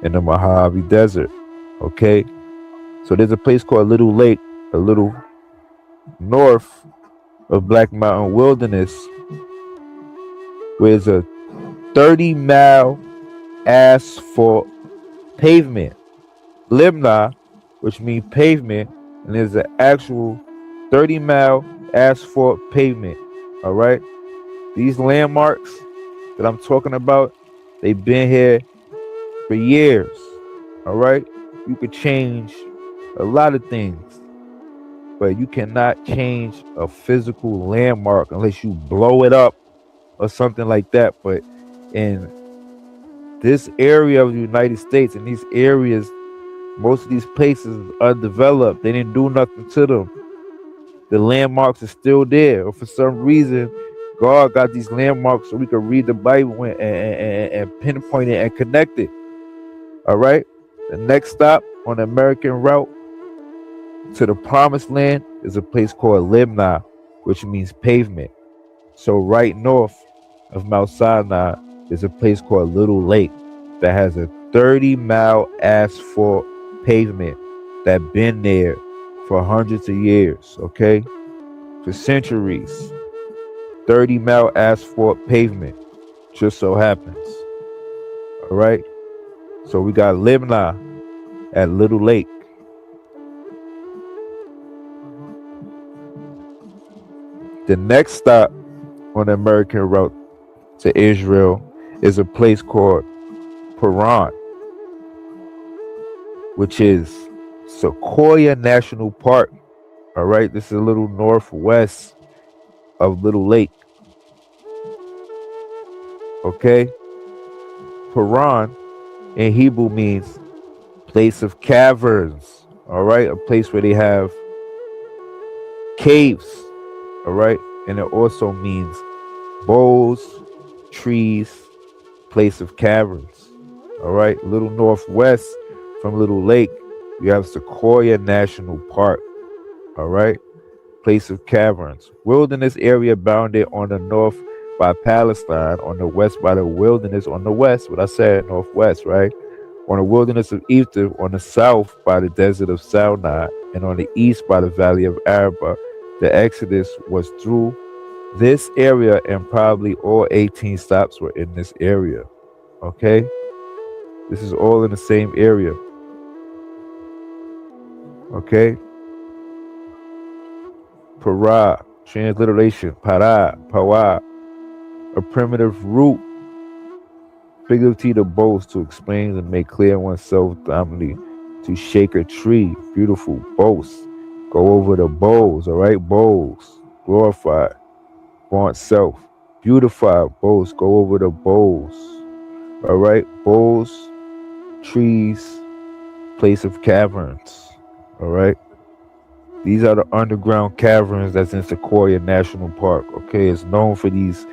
in the Mojave Desert. Okay, so there's a place called Little Lake, a little north of Black Mountain Wilderness, where there's a 30-mile asphalt pavement. Libnah, which means pavement, and there's an actual 30-mile asphalt pavement. All right. These landmarks that I'm talking about, they've been here for years. All right. You could change a lot of things, but you cannot change a physical landmark unless you blow it up or something like that. But in this area of the United States, in these areas, most of these places are undeveloped. They didn't do nothing to them. The landmarks are still there. Or for some reason, God got these landmarks so we can read the Bible and pinpoint it and connect it. All right. The next stop on the American route to the Promised Land is a place called Libnah, which means pavement. So right north of Mount Sinai is a place called Little Lake that has a 30-mile asphalt pavement that been there for hundreds of years, okay? For centuries. 30-mile asphalt pavement just so happens. All right? So we got Libnah at Little Lake. The next stop on the American route to Israel is a place called Paran, which is Sequoia National Park. All right, this is a little northwest of Little Lake. Okay, Paran in Hebrew means place of caverns. All right, a place where they have caves. All right, and it also means bowls, trees, place of caverns. All right, a little northwest from Little Lake, you have Sequoia National Park. All right, place of caverns, wilderness area bounded on the north by Palestine, on the west by the wilderness on the west. What I said, northwest, right? On the wilderness of Egypt, on the south by the desert of Sinai, and on the east by the valley of Araba. The Exodus was through this area, and probably all 18 stops were in this area. Okay, this is all in the same area. Okay, para, transliteration, para, pawa, a primitive root, figuratively to boast, to explain and make clear oneself, dominantly, to shake a tree, beautiful, boast, go over the bowls, all right, bowls, glorify, want self, beautify, boast, go over the bowls, all right, bowls, trees, place of caverns, all right. These are the underground caverns that's in Sequoia National Park. Okay, it's known for these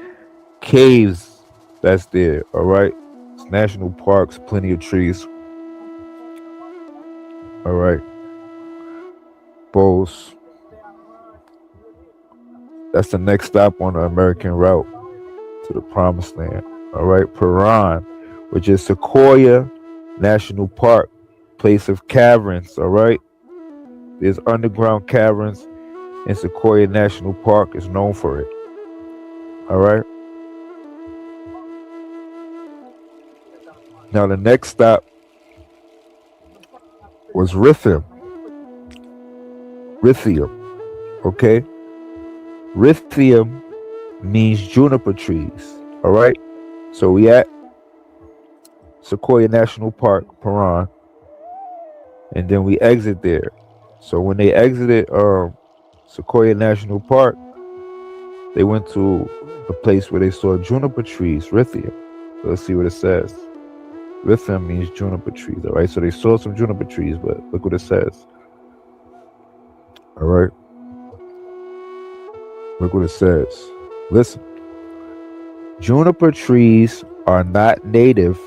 caves that's there. All right, it's national parks, plenty of trees. All right, bowls. That's the next stop on the American route to the Promised Land. All right, Paran, which is Sequoia National Park, place of caverns. All right. There's underground caverns in Sequoia National Park. Is known for it. All right. Now the next stop was Rithim. Okay. Rithim means juniper trees. All right. So we at Sequoia National Park, Paran, and then we exit there. So when they exited Sequoia National Park, they went to a place where they saw juniper trees, Rithim. So let's see what it says. Rithim means juniper trees, all right? So they saw some juniper trees, but look what it says. All right? Look what it says. Listen. Juniper trees are not native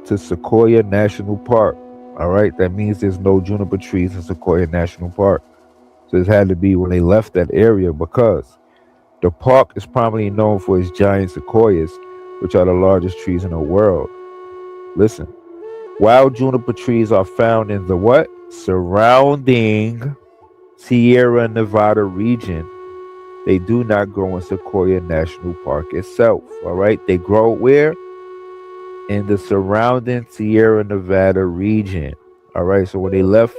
to Sequoia National Park. All right, that means there's no juniper trees in Sequoia National Park. So it had to be when they left that area, because the park is primarily known for its giant sequoias, which are the largest trees in the world. Listen, wild juniper trees are found in the what? Surrounding Sierra Nevada region. They do not grow in Sequoia National Park itself. All right, they grow where? In the surrounding Sierra Nevada region. All right, so when they left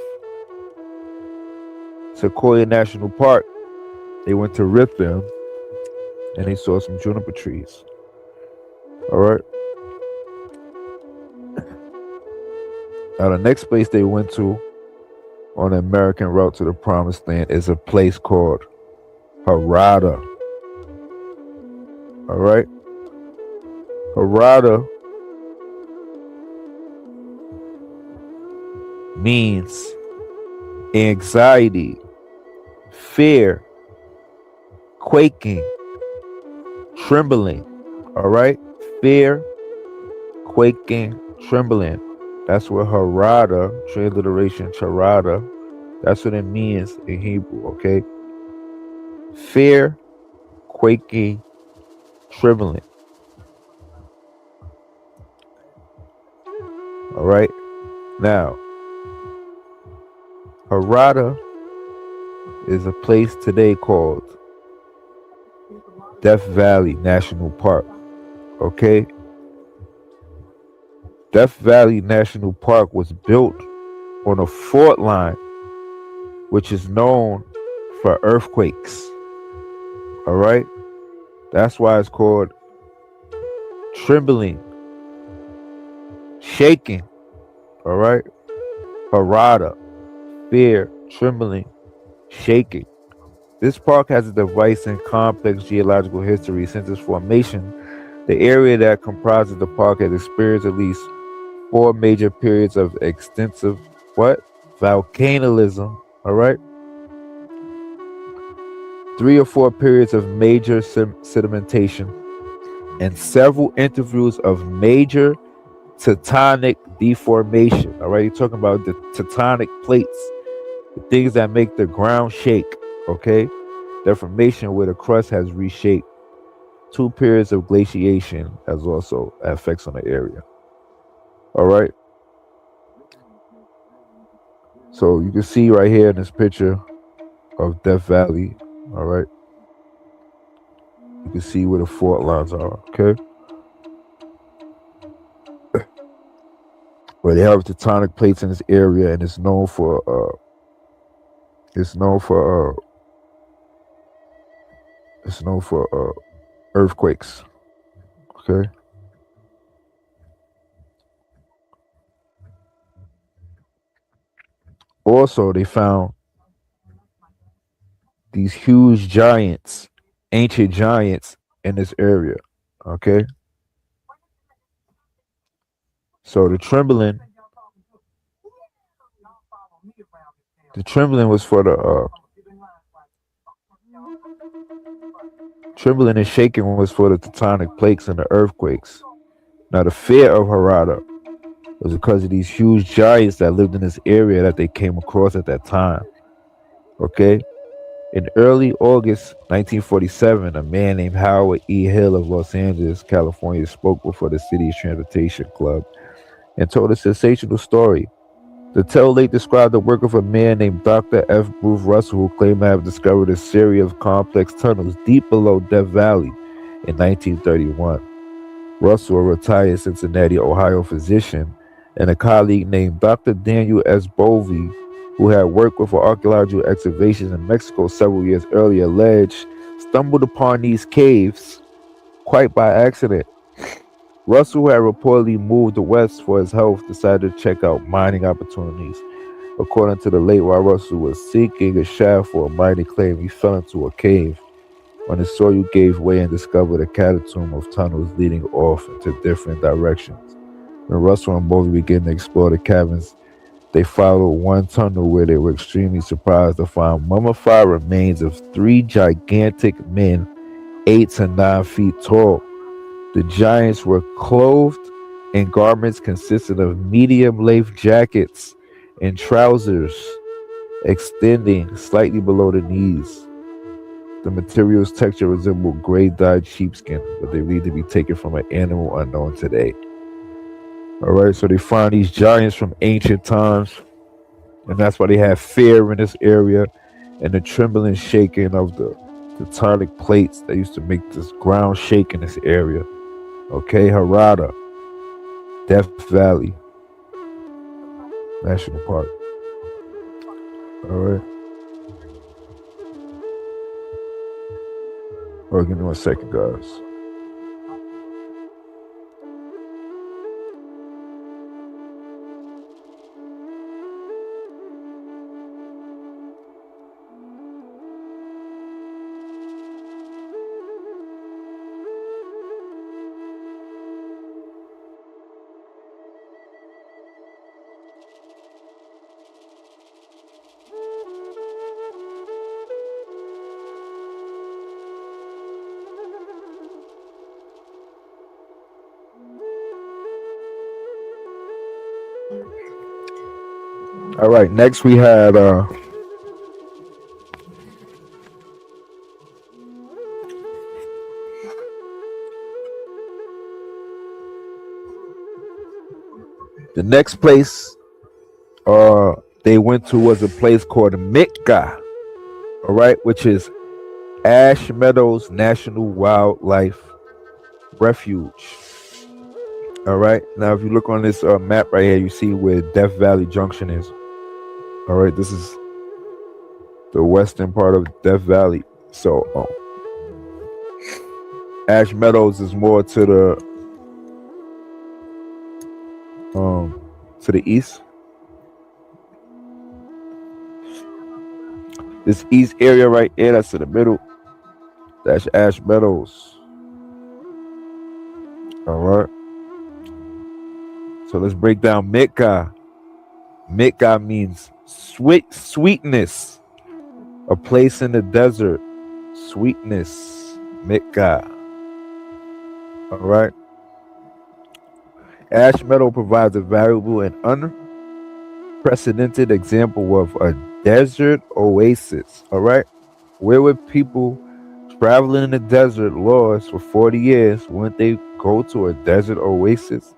Sequoia National Park, they went to Rithim and they saw some juniper trees. All right. Now the next place they went to on the American route to the Promised Land is a place called Harada. All right. Harada means anxiety, fear, quaking, trembling. All right, fear, quaking, trembling. That's what Harada, transliteration Charada, that's what it means in Hebrew. Okay, fear, quaking, trembling. All right, now Harada is a place today called Death Valley National Park. Okay? Death Valley National Park was built on a fault line, which is known for earthquakes. All right? That's why it's called trembling, shaking. All right? Harada. Fear, trembling, shaking. This park has a diverse and complex geological history since its formation. The area that comprises the park has experienced at least 4 major periods of extensive volcanism. All right, 3 or 4 periods of major sedimentation, and several intervals of major tectonic deformation. All right, you're talking about the tectonic plates, the things that make the ground shake. Okay, deformation where the crust has reshaped. 2 periods of glaciation has also effects on the area. All right, so you can see right here in this picture of Death Valley. All right, you can see where the fault lines are. Okay, where they have tectonic plates in this area, and it's known for earthquakes. Okay. Also, they found these huge giants, ancient giants in this area. Okay. So the trembling was for the trembling and shaking was for the tectonic plates and the earthquakes. Now the fear of Harada was because of these huge giants that lived in this area that they came across at that time. Okay. In early August 1947, a man named Howard E. Hill of Los Angeles, California, spoke before the city's transportation club and told a sensational story. The telltale described the work of a man named Dr. F. Bruce Russell, who claimed to have discovered a series of complex tunnels deep below Death Valley in 1931. Russell, a retired Cincinnati, Ohio physician, and a colleague named Dr. Daniel S. Bovey, who had worked with archaeological excavations in Mexico several years earlier, alleged stumbled upon these caves quite by accident. Russell, who had reportedly moved west for his health, decided to check out mining opportunities. According to the late, while Russell was seeking a shaft for a mining claim, he fell into a cave. When the soil gave way and discovered a catacomb of tunnels leading off into different directions. When Russell and Bovey began to explore the caverns, they followed one tunnel where they were extremely surprised to find mummified remains of 3 gigantic men, 8 to 9 feet tall. The giants were clothed in garments consisting of medium-length jackets and trousers extending slightly below the knees. The material's texture resembled gray-dyed sheepskin, but they believed to be taken from an animal unknown today. All right, so they find these giants from ancient times, and that's why they have fear in this area, and the trembling, shaking of the tectonic plates that used to make this ground shake in this area. Okay, Harada, Death Valley National Park. All right. All right, give me 1 second, guys. All right, next we had the next place they went to was a place called Mitka, all right, which is Ash Meadows National Wildlife Refuge. All right, now if you look on this map right here, you see where Death Valley Junction is. All right, this is the western part of Death Valley. So Ash Meadows is more to the east. This east area right here, that's in the middle. That's Ash Meadows. All right. So let's break down Mitka. Mitka means sweetness. A place in the desert. Sweetness. Mitka. All right. Ash meadow provides a valuable and unprecedented example of a desert oasis. All right, where would people traveling in the desert lost for 40 years? Wouldn't they go to a desert oasis?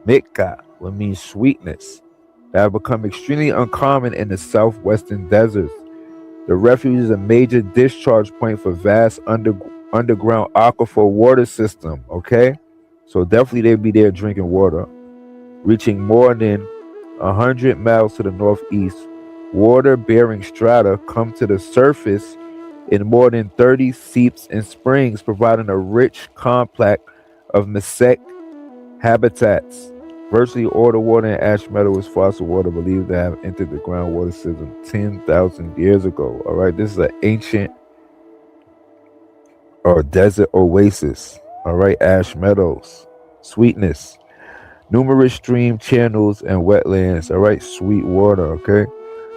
Mikka would mean sweetness that have become extremely uncommon in the southwestern deserts. The refuge is a major discharge point for vast underground aquifer water system. Okay, so definitely they'd be there drinking water, reaching more than 100 miles to the northeast. Water-bearing strata come to the surface in more than 30 seeps and springs, providing a rich complex of mesic habitats. Virtually all the water in Ash Meadow is fossil water believed to have entered the groundwater system 10,000 years ago. All right, this is an ancient or desert oasis. All right, Ash Meadows, sweetness, numerous stream channels and wetlands. All right, sweet water. Okay,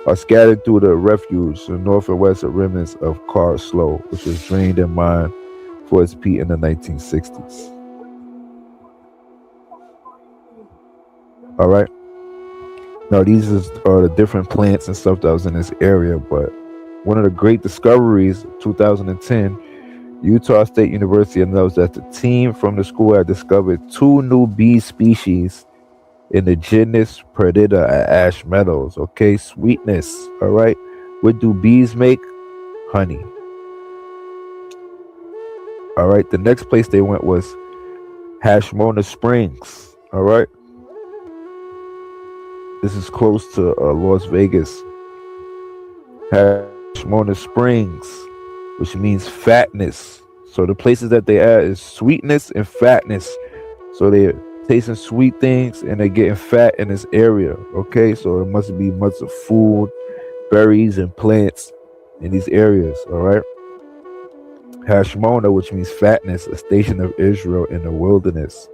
are scattered through the refuge, the north and west remnants of Car Slough, which was drained and mined for its peat in the 1960s. All right. Now these are the different plants and stuff that was in this area, but one of the great discoveries, 2010, Utah State University announced that the team from the school had discovered 2 new bee species in the genus Perdita at Ash Meadows. Okay, sweetness. All right. What do bees make? Honey. All right. The next place they went was Hashmona Springs. All right. This is close to Las Vegas. Hashmona Springs, which means fatness. So the places that they at is sweetness and fatness. So they're tasting sweet things and they're getting fat in this area. Okay, so it must be much of food, berries, and plants in these areas. All right. Hashmona, which means fatness, a station of Israel in the wilderness,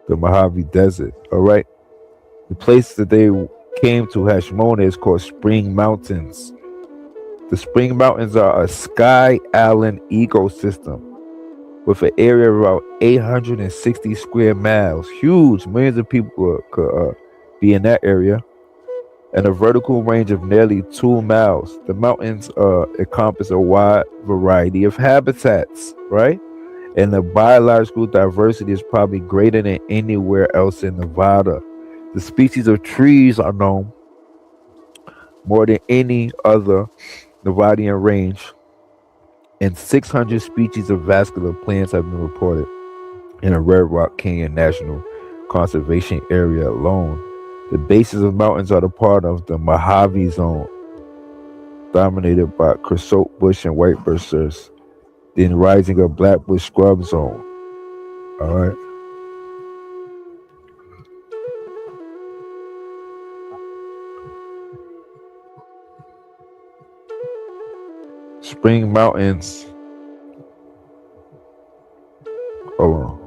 the Mojave Desert. All right. The place that they came to, Hashmona, is called Spring Mountains. The Spring Mountains are a sky island ecosystem with an area of about 860 square miles. Huge. Millions of people could be in that area. And a vertical range of nearly 2 miles. The mountains encompass a wide variety of habitats, right? And the biological diversity is probably greater than anywhere else in Nevada. The species of trees are known more than any other Nevadian range, and 600 species of vascular plants have been reported in the Red Rock Canyon National Conservation Area alone. The bases of mountains are the part of the Mojave Zone, dominated by creosote bush and white birches, then rising of blackbush scrub zone. All right. Spring Mountains. Hold on.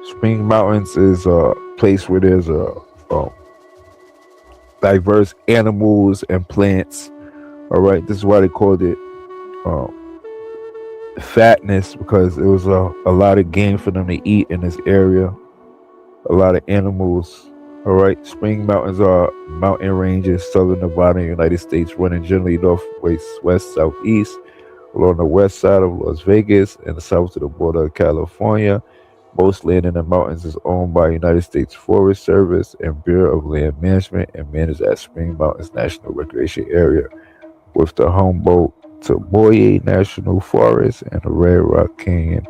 Spring Mountains is a place where there's diverse animals and plants. All right, this is why they called it fatness, because it was a lot of game for them to eat in this area. A lot of animals. All right, Spring Mountains are mountain ranges, southern Nevada, United States, running generally northwest, west, southeast, along the west side of Las Vegas and the south to the border of California. Most land in the mountains is owned by United States Forest Service and Bureau of Land Management and managed at Spring Mountains National Recreation Area, with the Humboldt to Boyer National Forest and the Red Rock Canyon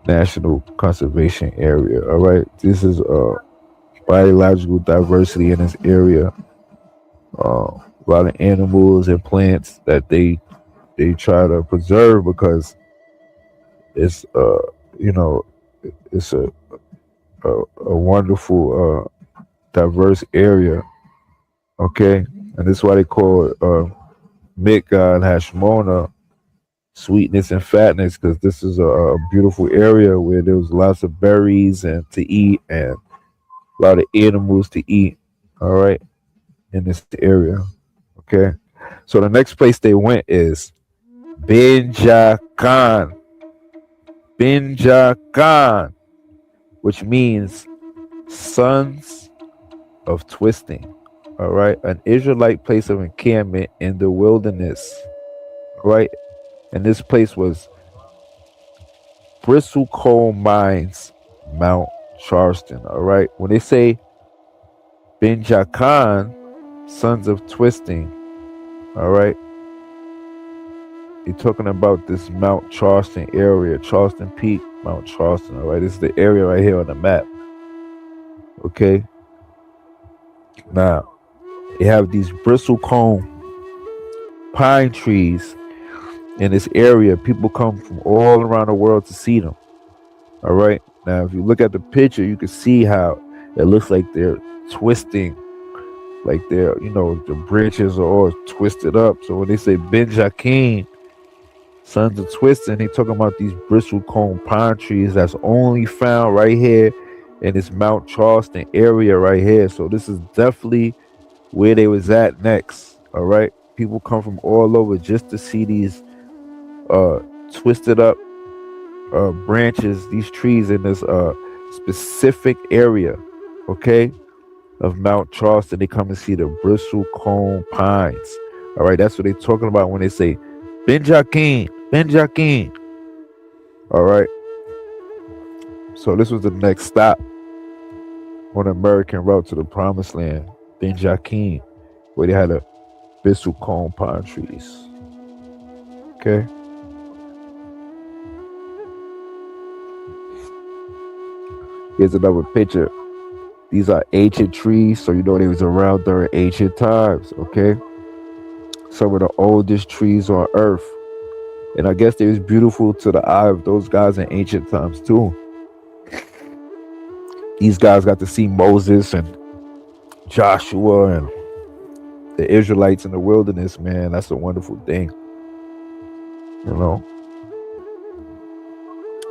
National Conservation Area. All right, this is biological diversity in this area. A lot of animals and plants that they try to preserve because it's it's a wonderful diverse area. Okay, and this is why they call Midgard and Hashmona sweetness and fatness, because this is a beautiful area where there's lots of berries and to eat and a lot of animals to eat. All right, in this area. Okay, So the next place they went is Binjakan. Binjakan, which means sons of twisting. All right, an Israelite place of encampment in the wilderness. Right, and this place was Bristol Coal Mines, Mount Charleston. All right, when they say Binjakan, sons of twisting, all right, you're talking about this Mount Charleston area, Charleston Peak, Mount Charleston. All right, this is the area right here on the map. Okay, now they have these bristlecone pine trees in this area. People come from all around the world to see them. All right, now if you look at the picture, you can see how it looks like they're twisting, like they're, the branches are all twisted up. So when they say Binjakin, sons of twisting, they talking about these bristlecone pine trees that's only found right here in this Mount Charleston area right here. So this is definitely where they was at next. All right, people come from all over just to see these twisted up branches, these trees in this specific area, okay, of Mount Charleston. They come and see the bristlecone pines. All right, that's what they're talking about when they say Binjakin, Binjakin. All right, so this was the next stop on the American route to the promised land, Binjakin, where they had the bristlecone pine trees. Okay. Here's another picture. These are ancient trees, so they was around during ancient times, okay? Some of the oldest trees on earth. And I guess they was beautiful to the eye of those guys in ancient times too. These guys got to see Moses and Joshua and the Israelites in the wilderness, man. That's a wonderful thing. All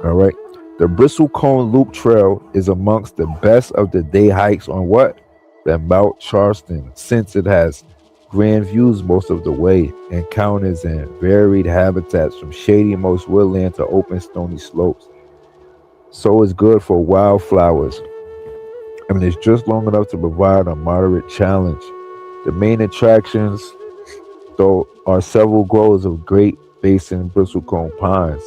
right. The Bristlecone Loop Trail is amongst the best of the day hikes on what? The Mount Charleston, since it has grand views most of the way, encounters and varied habitats from shady most woodland to open stony slopes. So it's good for wildflowers. It's just long enough to provide a moderate challenge. The main attractions, though, are several groves of Great Basin bristlecone pines,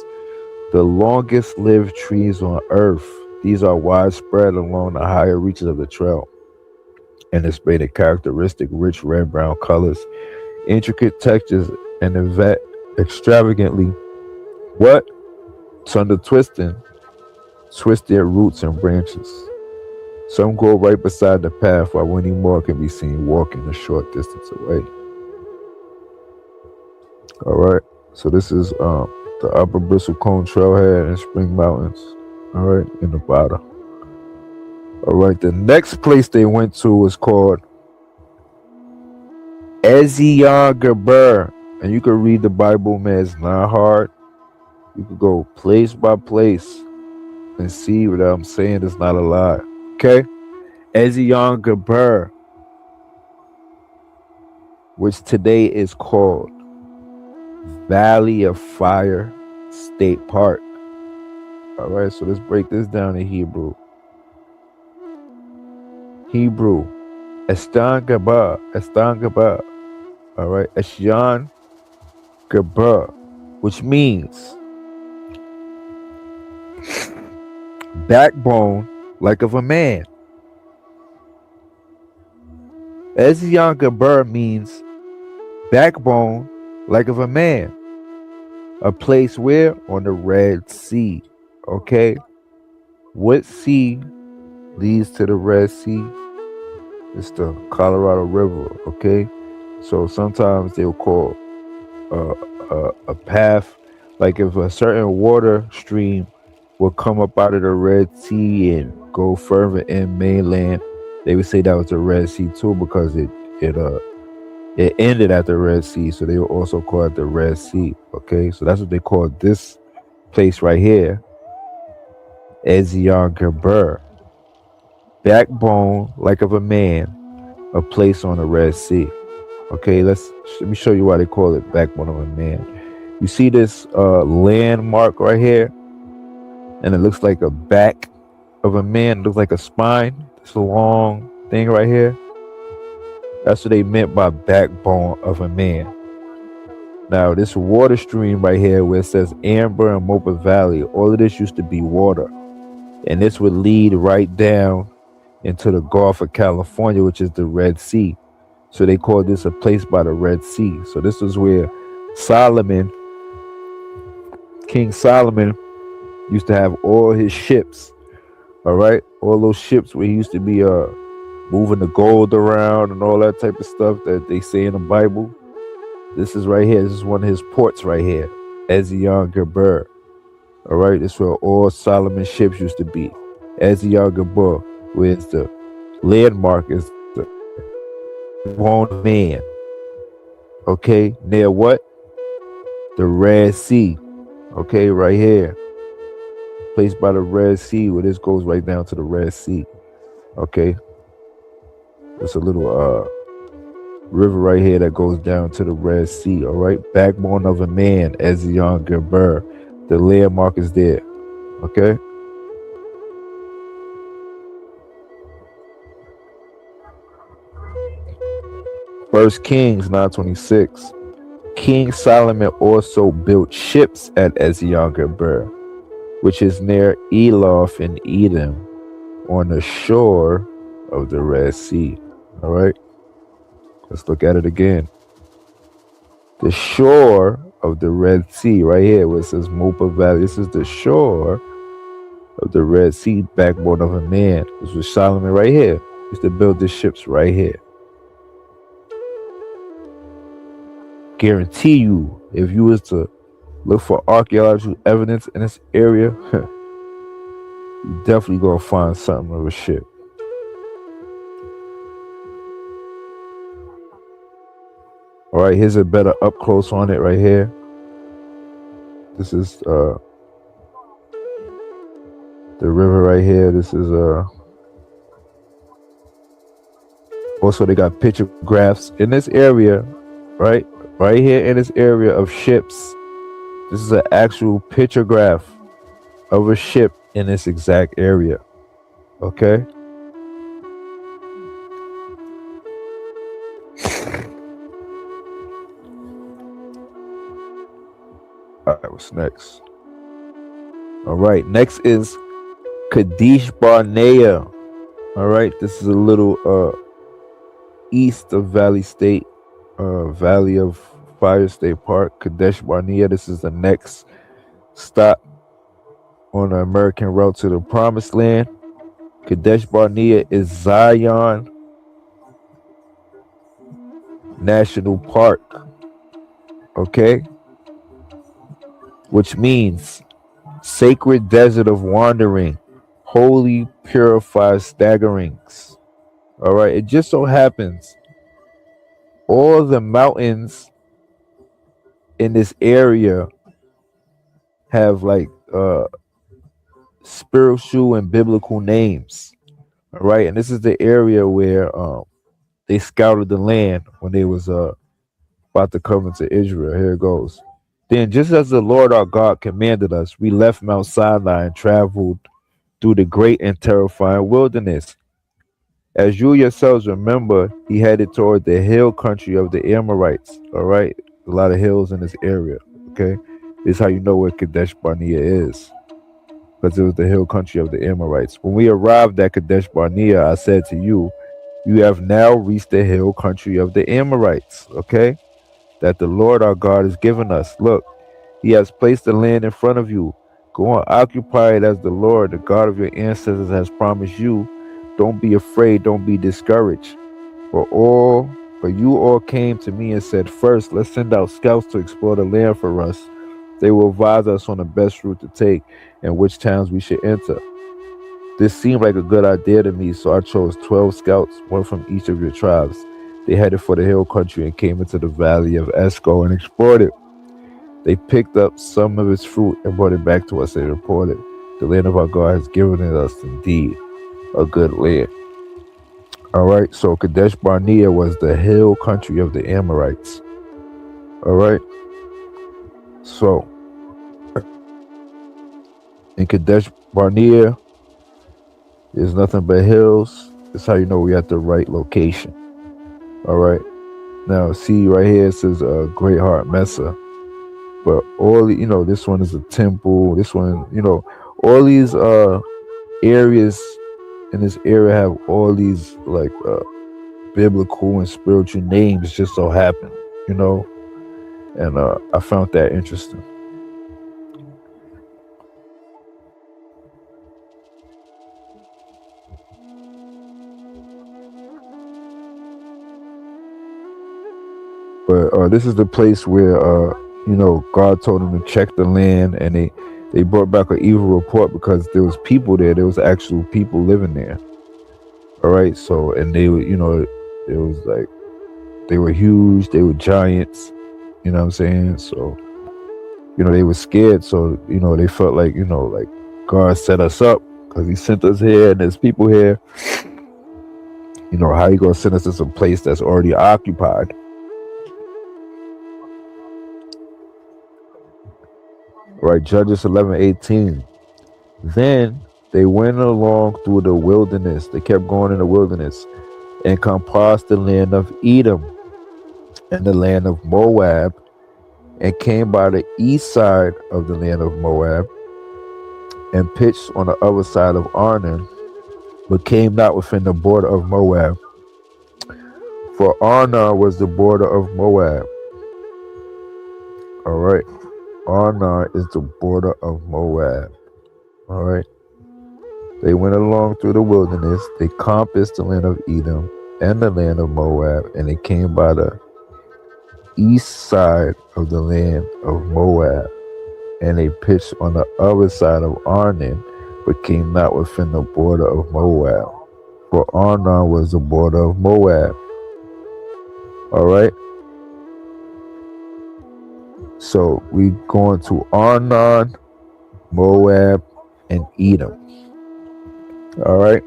the longest lived trees on earth. These are widespread along the higher reaches of the trail and display the characteristic rich red-brown colors, intricate textures, and extravagantly under twisting, twist their roots and branches. Some grow right beside the path, while many more can be seen walking a short distance away. All right, so this is the Upper Bristlecone Trailhead in Spring Mountains, all right, in Nevada. All right, the next place they went to was called Ezion Geber, and you can read the Bible, man. It's not hard. You could go place by place and see what I'm saying is not a lie. Okay, Ezion Geber, which today is called Valley of Fire State Park. All right, so let's break this down in Hebrew. Estan Geber. All right, Estan Geber, which means backbone like of a man. Ezion Geber means backbone like of a man. A place where? On the Red Sea. Okay? What sea leads to the Red Sea? It's the Colorado River. Okay? So sometimes they'll call a path, like if a certain water stream will come up out of the Red Sea and go further in mainland, they would say that was the Red Sea too, because it ended at the Red Sea, so they will also call it the Red Sea. Okay, so that's what they call this place right here, Ezion Geber, backbone like of a man, a place on the Red Sea. Okay, let me show you why they call it backbone of a man. You see this landmark right here, and it looks like a back of a man. It looks like a spine. This long thing right here. That's what they meant by backbone of a man. Now, this water stream right here where it says Amber and Mopa Valley, all of this used to be water. And this would lead right down into the Gulf of California, which is the Red Sea. So they called this a place by the Red Sea. So this was where Solomon, King Solomon, used to have all his ships. All right, all those ships where he used to be moving the gold around and all that type of stuff that they say in the Bible. This is right here. This is one of his ports right here, Ezion Geber. All right, this is where all Solomon's ships used to be. Ezion Geber, where it's the landmark is the one man. Okay, near what? The Red Sea. Okay, right here. Placed by the Red Sea, where this goes right down to the Red Sea. Okay. It's a little river right here that goes down to the Red Sea. All right. Backbone of a man, Ezion Geber. The landmark is there. Okay. First Kings 9:26. King Solomon also built ships at Ezion Geber, which is near Eloth in Edom, on the shore of the Red Sea. All right, let's look at it again. The shore of the Red Sea, right here, where it says Mopa Valley. This is the shore of the Red Sea, backbone of a man. This was Solomon right here. He used to build the ships right here. Guarantee you, if you was to look for archaeological evidence in this area, you definitely gonna find something of a ship. All right, here's a better up close on it right here. This is the river right here. This is also they got pictographs in this area, right here in this area of ships. This is an actual pictograph of a ship in this exact area. Okay. All right, what's next? All right, next is Kadesh Barnea. All right, this is a little east of Valley State, Valley of Fire State Park, Kadesh Barnea. This is the next stop on the American route to the Promised Land. Kadesh Barnea is Zion National Park. Okay, which means sacred desert of wandering, holy purified staggerings. All right, it just so happens all the mountains in this area have like spiritual and biblical names. All right, and this is the area where they scouted the land when they was about to come into Israel. Here it goes. Then, just as the Lord our God commanded us, we left Mount Sinai and traveled through the great and terrifying wilderness. As you yourselves remember, he headed toward the hill country of the Amorites. All right, a lot of hills in this area. Okay, this is how you know where Kadesh Barnea is, because it was the hill country of the Amorites. When we arrived at Kadesh Barnea, I said to you, you have now reached the hill country of the Amorites. Okay, that the Lord our God has given us. Look, he has placed the land in front of you. Go and occupy it as the Lord, the God of your ancestors, has promised you. Don't be afraid, don't be discouraged. For you all came to me and said, first, let's send out scouts to explore the land for us. They will advise us on the best route to take and which towns we should enter. This seemed like a good idea to me, so I chose 12 scouts, one from each of your tribes. They headed for the hill country and came into the valley of Esco and explored it. They picked up some of its fruit and brought it back to us and reported, the land of our God has given it us indeed a good land. All right, so Kadesh Barnea was the hill country of the Amorites. All right, so in Kadesh Barnea, there's nothing but hills. That's how you know we at the right location. All right, now see right here it says Great Heart Mesa, but this one is a temple. This one, all these areas in this area have all these like biblical and spiritual names just so happen, and I found that interesting. But this is the place where God told them to check the land, and they brought back an evil report because there was people there. There was actual people living there. All right, so and they were, it was like they were huge. They were giants. You know what I'm saying? So they were scared. So they felt like like God set us up because He sent us here, and there's people here. How you gonna send us to some place that's already occupied? Right, Judges 11:18. Then they went along through the wilderness. They kept going in the wilderness and compassed the land of Edom and the land of Moab, and came by the east side of the land of Moab, and pitched on the other side of Arnon, but came not within the border of Moab. For Arnon was the border of Moab. All right. Arnon is the border of Moab. All right. They went along through the wilderness. They compassed the land of Edom and the land of Moab, and they came by the east side of the land of Moab, and they pitched on the other side of Arnon, but came not within the border of Moab. For Arnon was the border of Moab. All right. So we going to Arnon, Moab, and Edom. All right.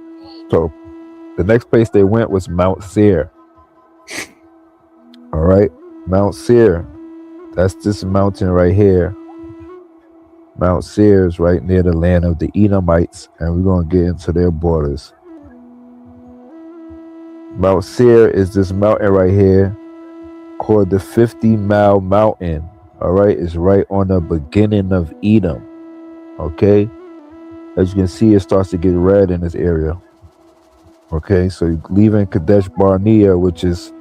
So the next place they went was Mount Seir. All right. Mount Seir. That's this mountain right here. Mount Seir is right near the land of the Edomites, and we're going to get into their borders. Mount Seir is this mountain right here called the 50-mile mountain. All right, it's right on the beginning of Edom. Okay, as you can see, it starts to get red in this area. Okay, so you're leaving Kadesh Barnea, which is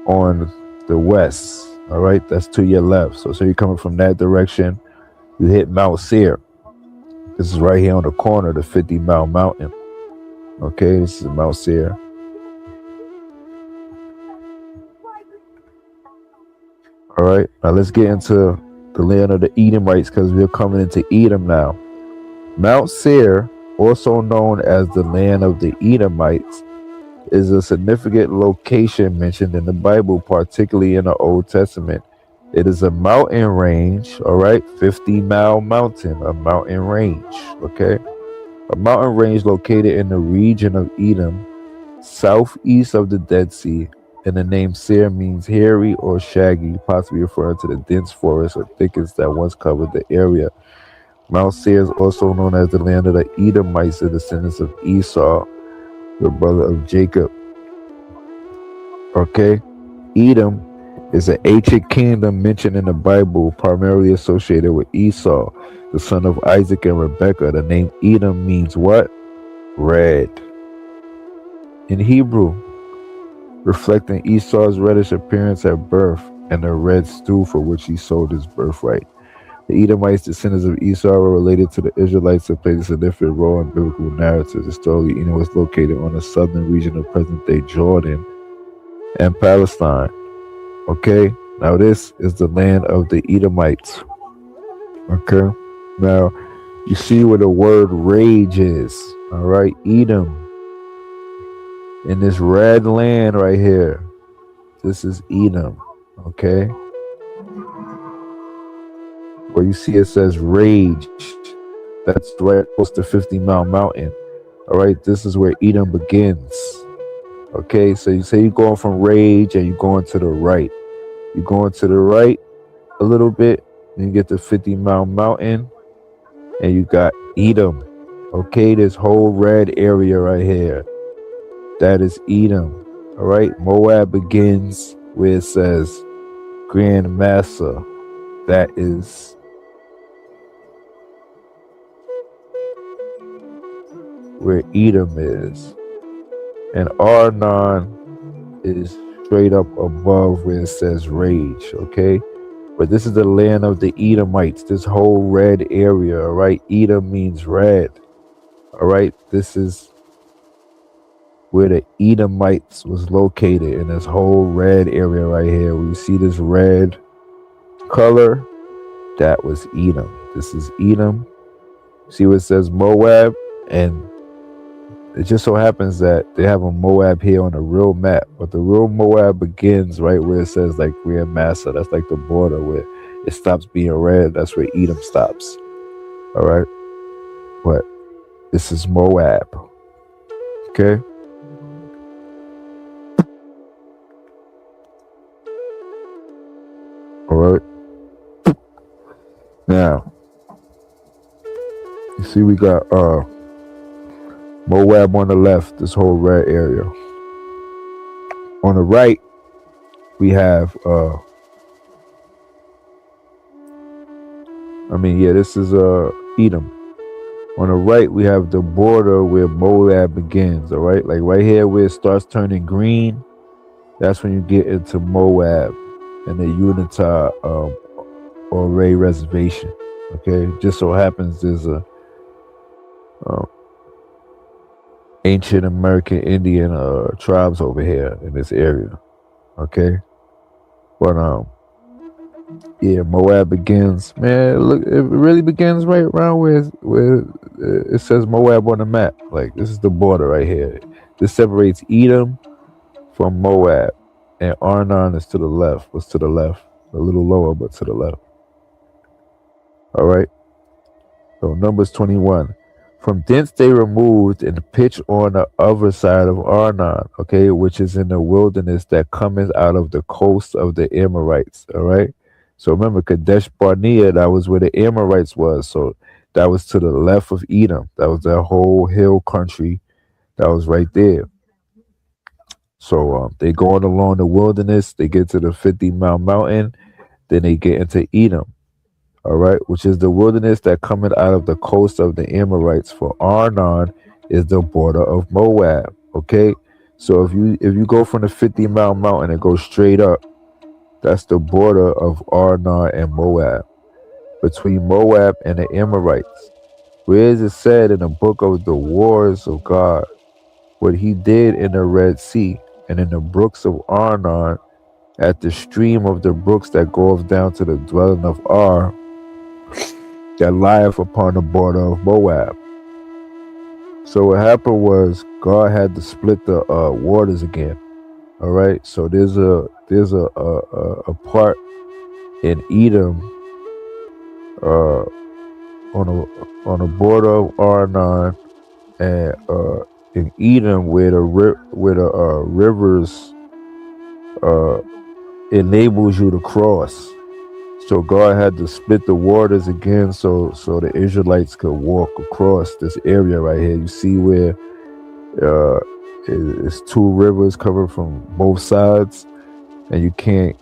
on the west. All right, that's to your left. So you're coming from that direction, you hit Mount Seir. This is right here on the corner of the 50-mile mountain. Okay, this is Mount Seir. All right, now let's get into the land of the Edomites because we're coming into Edom now. Mount Seir, also known as the land of the Edomites, is a significant location mentioned in the Bible, particularly in the Old Testament. It is a mountain range, all right, 50-mile mountain, a mountain range, okay? A mountain range located in the region of Edom, southeast of the Dead Sea. And the name Seir means hairy or shaggy, possibly referring to the dense forest or thickets that once covered the area. Mount Seir is also known as the land of the Edomites, the descendants of Esau, the brother of Jacob. Okay, Edom is an ancient kingdom mentioned in the Bible, primarily associated with Esau, the son of Isaac and Rebekah. The name Edom means what? Red. In Hebrew, reflecting Esau's reddish appearance at birth and the red stew for which he sold his birthright. The Edomites, descendants of Esau, were related to the Israelites that played a significant role in biblical narratives. Historically, Edom was located on the southern region of present-day Jordan and Palestine. Okay, now this is the land of the Edomites. Okay, now you see where the word rage is. All right, Edom. In this red land right here, this is Edom, okay? Where you see it says rage, that's right close to 50-mile mountain. All right, this is where Edom begins. Okay, so you say you're going from Rage and you're going to the right. You're going to the right a little bit, then you get to 50 Mile Mountain, and you got Edom. Okay, this whole red area right here, that is Edom. All right, Moab begins where it says Grand Massa. That is where Edom is. And Arnon is straight up above where it says Rage, okay? But this is the land of the Edomites, this whole red area, all right? Edom means red, all right? This is where the Edomites was located, in this whole red area right here. Where you see this red color, that was Edom. This is Edom. See what it says Moab? And it just so happens that they have a Moab here on the real map, but the real Moab begins right where it says like Grand Massa. That's like the border where it stops being red. That's where Edom stops. All right, but this is Moab. Okay. All right. Now, you see, we got Moab on the left, this whole red area. On the right, we have this is Edom. On the right, we have the border where Moab begins, all right? Like right here where it starts turning green, that's when you get into Moab and the Unitah Ray Reservation, okay? Just so happens there's a ancient American Indian tribes over here in this area, okay? But Moab begins, man. Look, it really begins right around where it says Moab on the map. Like this is the border right here. This separates Edom from Moab, and Arnon is to the left. Was to the left, a little lower, but to the left. All right. So Numbers 21. From thence they removed and pitched on the other side of Arnon, okay, which is in the wilderness that cometh out of the coast of the Amorites. All right. So remember, Kadesh Barnea, that was where the Amorites was. So that was to the left of Edom. That was that whole hill country that was right there. So they going along the wilderness. They get to the 50 Mile Mountain. Then they get into Edom. All right, which is the wilderness that cometh out of the coast of the Amorites. For Arnon is the border of Moab. Okay, so if you go from the 50 Mile Mountain and go straight up, that's the border of Arnon and Moab, between Moab and the Amorites. Where is it said in the book of the wars of God, what he did in the Red Sea and in the brooks of Arnon, at the stream of the brooks that goeth down to the dwelling of Ar, that lieth upon the border of Moab. So what happened was God had to split the waters again. All right, so there's a part in Edom, on the border of Arnon, and in Edom where the rivers enables you to cross. So God had to split the waters again, so the Israelites could walk across this area right here. You see where it's two rivers coming from both sides, and you can't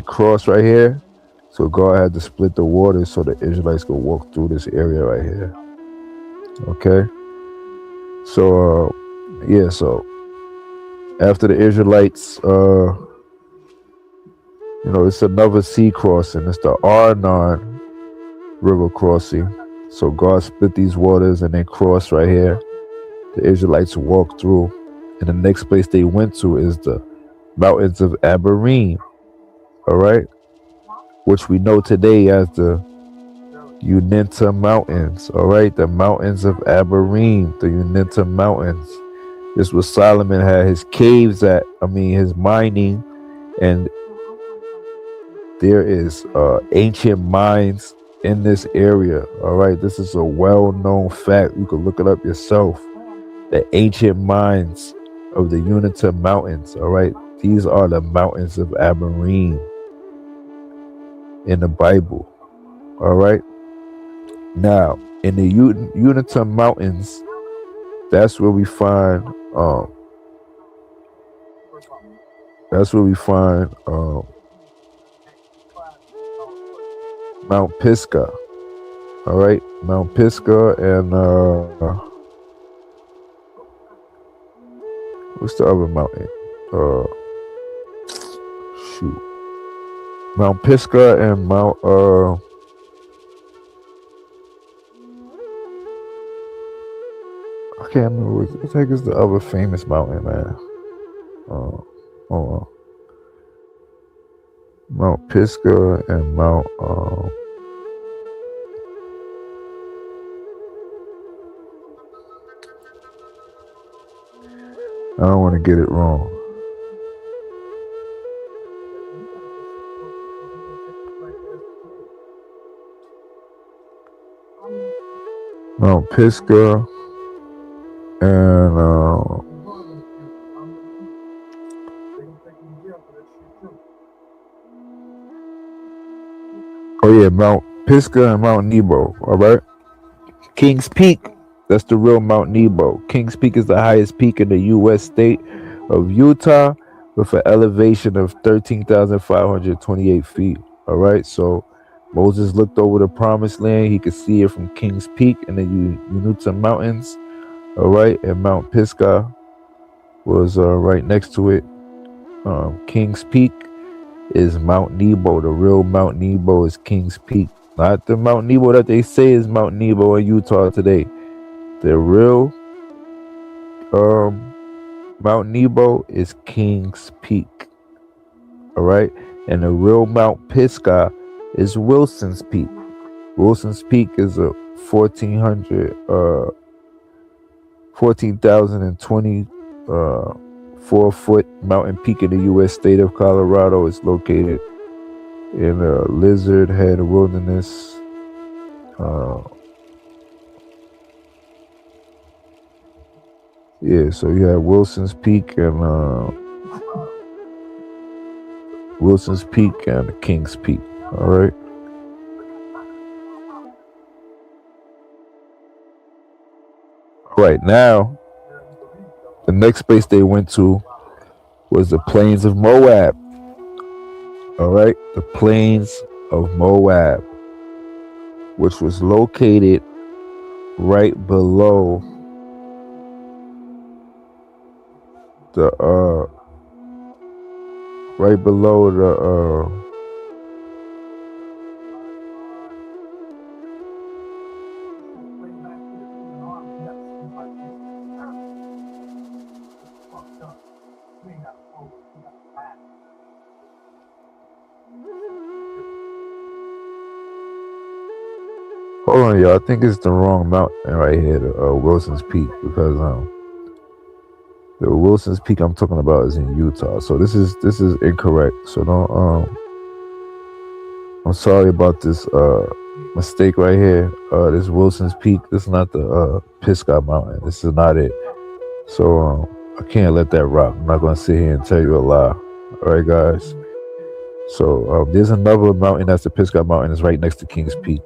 cross right here. So God had to split the waters so the Israelites could walk through this area right here. Okay. So so after the Israelites, it's another sea crossing. It's the Arnon River crossing. So God split these waters and they crossed right here. The Israelites walked through, and the next place they went to is the mountains of Abarim. All right, which we know today as the Uinta Mountains. All right, the mountains of Abarim, the Uinta Mountains. This was Solomon had his caves at. His mining, and there is ancient mines in this area. All right, this is a well-known fact. You can look it up yourself. The ancient mines of the Unita Mountains. All right, these are the mountains of Abarim in the Bible. All right. Now, in the Unita Mountains, that's where we find. That's where we find Mount Pisgah. All right, Mount Pisgah and what's the other mountain? Shoot, Mount Pisgah and Mount I can't remember what the heck is the other famous mountain, man. Hold on. Mount Pisgah and Mount I don't want to get it wrong. Mount Pisgah and Mount Pisgah and Mount Nebo. All right, Kings Peak. That's the real Mount Nebo. Kings Peak is the highest peak in the U.S. state of Utah, with an elevation of 13,528 feet. All right, so Moses looked over the Promised Land. He could see it from Kings Peak in the Unita Mountains. All right, and Mount Pisgah was right next to it. Kings Peak is Mount Nebo. The real Mount Nebo is Kings Peak, not the Mount Nebo that they say is Mount Nebo in Utah today. The real Mount Nebo is Kings Peak. All right, and the real Mount Pisgah is Wilson's Peak. Wilson's Peak is a 14,024 foot mountain peak in the U.S. state of Colorado. It's located in Lizard Head Wilderness. So you have Wilson's Peak and Kings Peak. All right. Right now, the next place they went to was the Plains of Moab. All right, the Plains of Moab, which was located right below the hold on, y'all. I think it's the wrong mountain right here, the Wilson's Peak, because the Wilson's Peak I'm talking about is in Utah. So this is incorrect. So don't I'm sorry about this mistake right here. This Wilson's Peak. This is not the Pisgah Mountain. This is not it. So I can't let that rock. I'm not gonna sit here and tell you a lie. All right, guys. So there's another mountain that's the Pisgah Mountain. It's right next to Kings Peak.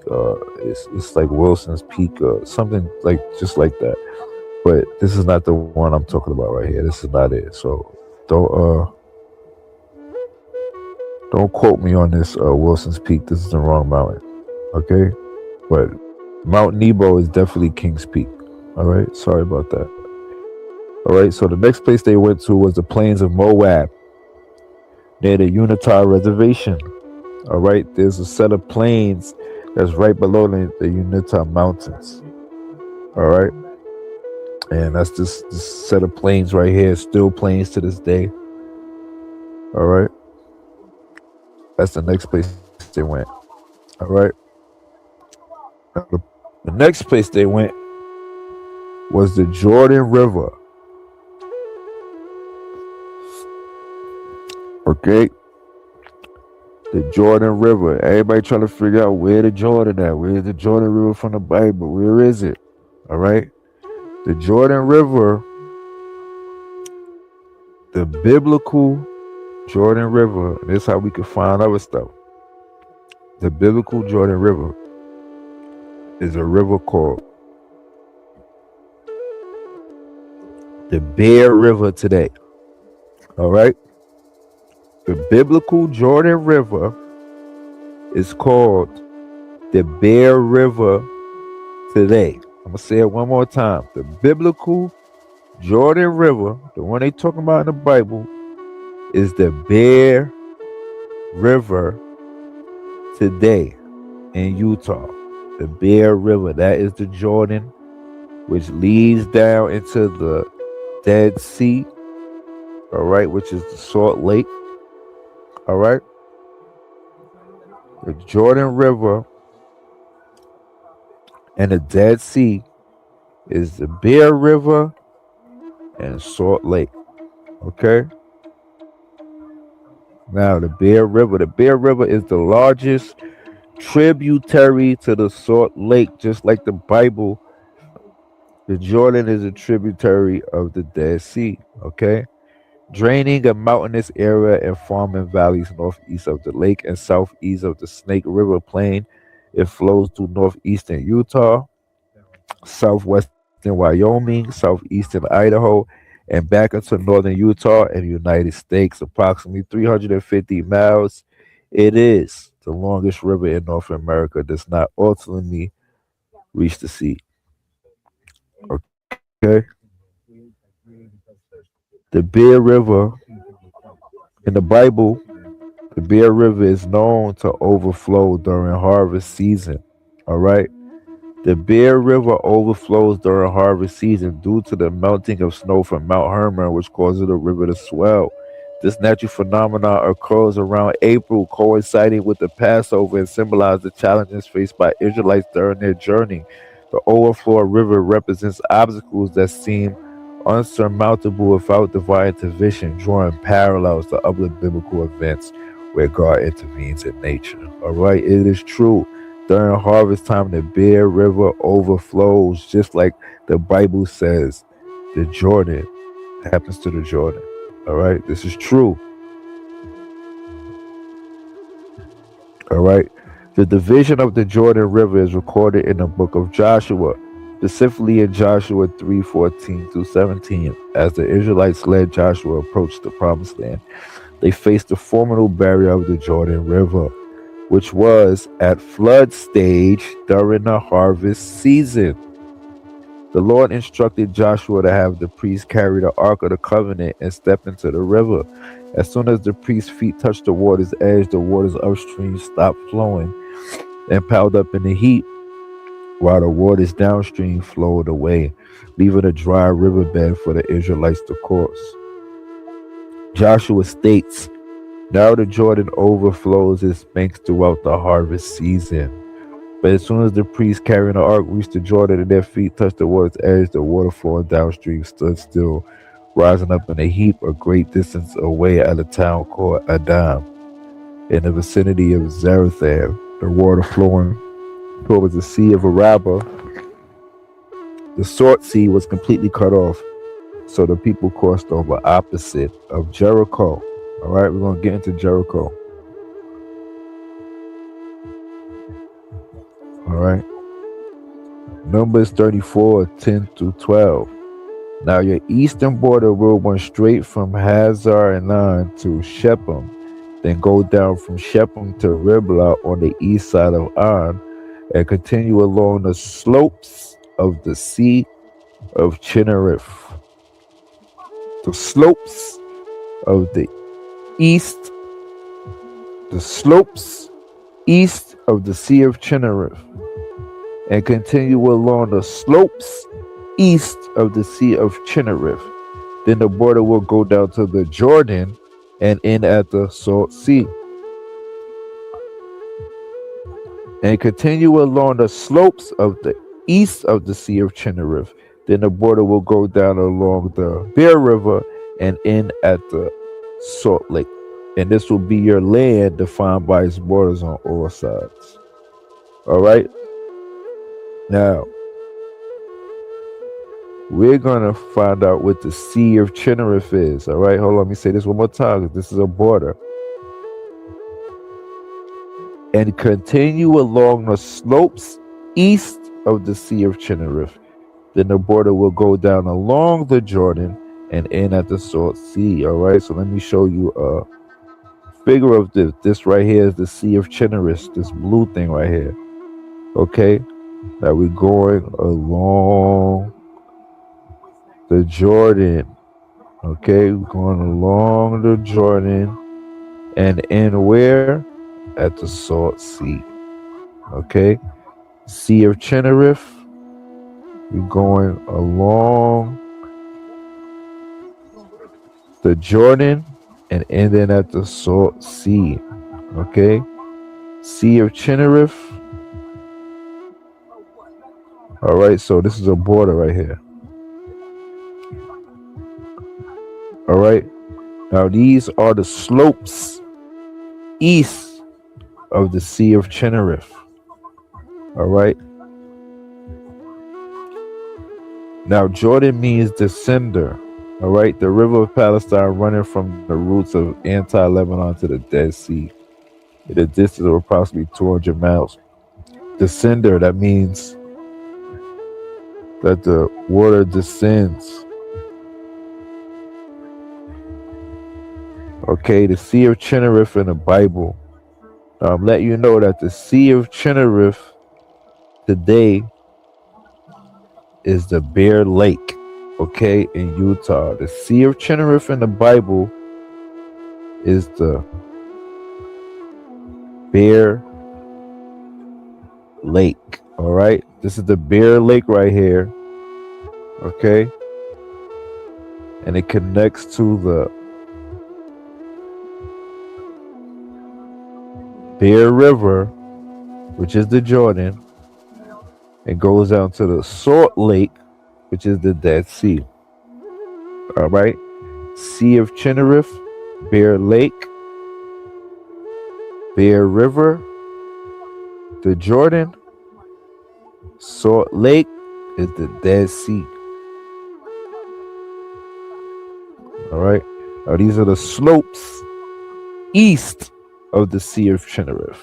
It's like Wilson's Peak, something like just like that. But this is not the one I'm talking about right here. This is not it. So don't quote me on this Wilson's Peak. This is the wrong mountain. Okay? But Mount Nebo is definitely Kings Peak. All right? Sorry about that. All right, so the next place they went to was the Plains of Moab, near the Unita Reservation. All right, there's a set of plains that's right below the Unita Mountains. All right, and that's this set of plains right here, still plains to this day. All right, that's the next place they went. All right, the next place they went was the Jordan River. Okay, the Jordan River. Everybody trying to figure out where the Jordan at. Where is the Jordan River from the Bible? Where is it? All right, the Jordan River The biblical Jordan River, and this is how we can find other stuff. The biblical Jordan River is a river called the Bear River today. All right? The biblical Jordan River is called the Bear River today. I'm going to say it one more time. The biblical Jordan River, the one they talking about in the Bible, is the Bear River today in Utah. The Bear River, that is the Jordan, which leads down into the Dead Sea, all right, which is the Salt Lake, all right. The Jordan River and the Dead Sea is the Bear River and Salt Lake, okay. Now the Bear River is the largest tributary to the Salt Lake. Just like the Bible, the Jordan is a tributary of the Dead Sea, okay, draining a mountainous area and farming valleys northeast of the lake and southeast of the Snake River Plain. It flows through northeastern Utah, southwestern Wyoming, southeastern Idaho, and back into northern Utah and the United States, approximately 350 miles. It is the longest river in North America, does not ultimately reach the sea. Okay. The Bear River in the Bible, the Bear River is known to overflow during harvest season. All right. The Bear River overflows during harvest season due to the melting of snow from Mount Hermon, which causes the river to swell. This natural phenomenon occurs around April, coinciding with the Passover, and symbolizes the challenges faced by Israelites during their journey. The overflow river represents obstacles that seem unsurmountable without divine intervention, drawing parallels to other biblical events where God intervenes in nature. All right, it is true. During harvest time, the Bear River overflows, just like the Bible says. The Jordan happens to the Jordan. All right, this is true. All right, the division of the Jordan River is recorded in the book of Joshua, specifically in Joshua 3:14 through 17. As the Israelites led Joshua approached the promised land, they faced the formidable barrier of the Jordan River, which was at flood stage during the harvest season. The Lord instructed Joshua to have the priests carry the Ark of the Covenant and step into the river. As soon as the priest's feet touched the water's edge, the waters upstream stopped flowing and piled up in a heap, while the waters downstream flowed away, leaving a dry riverbed for the Israelites to cross. Joshua states, "Now the Jordan overflows its banks throughout the harvest season. But as soon as the priests carrying the ark reached the Jordan and their feet touched the water's edge, the water flowing downstream stood still, rising up in a heap a great distance away at a town called Adam, in the vicinity of Zarethan. The water flowing towards the Sea of Arabah, the Salt Sea, was completely cut off, so the people crossed over opposite of Jericho." All right, we're going to get into Jericho. All right. Numbers 34:10 through 12. Now your eastern border will run straight from Hazar Enan to Shechem, then go down from Shechem to Riblah on the east side of On, and continue along the slopes of the Sea of Chinnereth. The slopes of the slopes east of the Sea of Chinnereth, and continue along the slopes east of the Sea of Chinnereth. Then the border will go down to the Jordan and end at the Salt Sea. And continue along the slopes of the east of the Sea of Chinnereth. Then the border will go down along the Bear River and end at the Salt Lake. And this will be your land defined by its borders on all sides. All right. Now, We're gonna find out what the Sea of Chinnereth is. All right, hold on. Let me say this one more time. This is a border. And continue along the slopes east of the Sea of Chinnereth. Then the border will go down along the Jordan and end at the Salt Sea. All right, so let me show you a figure of this. This right here is the Sea of Chinnereth, this blue thing right here. Okay, that we're going along the Jordan. Okay, we're going along the Jordan and end where? At the Salt Sea. Okay, Sea of Chinnereth. We're going along the Jordan and ending at the Salt Sea. Okay, Sea of Chinnereth. All right, so this is a border right here. All right, now these are the slopes east of the Sea of Chinnereth. All right. Now Jordan means descender. All right, the river of Palestine running from the roots of anti-Lebanon to the Dead Sea, at a distance of approximately 200 miles. Descender, that means that the water descends. Okay, the Sea of Chinnereth in the Bible. I'm letting you know that the Sea of Chinnereth today is the Bear Lake, okay, in Utah. The Sea of Chinnereth in the Bible is the Bear Lake, all right? This is the Bear Lake right here, okay? And it connects to the Bear River, which is the Jordan. It goes down to the Salt Lake, which is the Dead Sea. All right. Sea of Chinnereth, Bear Lake, Bear River, the Jordan, Salt Lake is the Dead Sea. All right. Now these are the slopes east of the Sea of Chinnereth.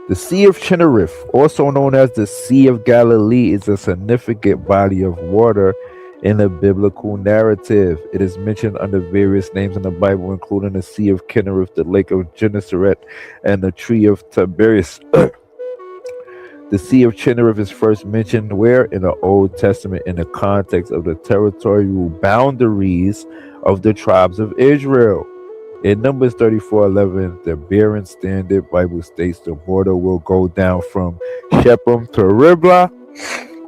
The Sea of Chinnereth, also known as the Sea of Galilee, is a significant body of water in the biblical narrative. It is mentioned under various names in the Bible, including the Sea of Chinnereth, the Lake of Gennesaret, and the Tree of Tiberias. The Sea of Chinnereth is first mentioned where? In the Old Testament, in the context of the territorial boundaries of the tribes of Israel. In Numbers 34:11, the Berean Standard Bible states the border will go down from Shechem to Riblah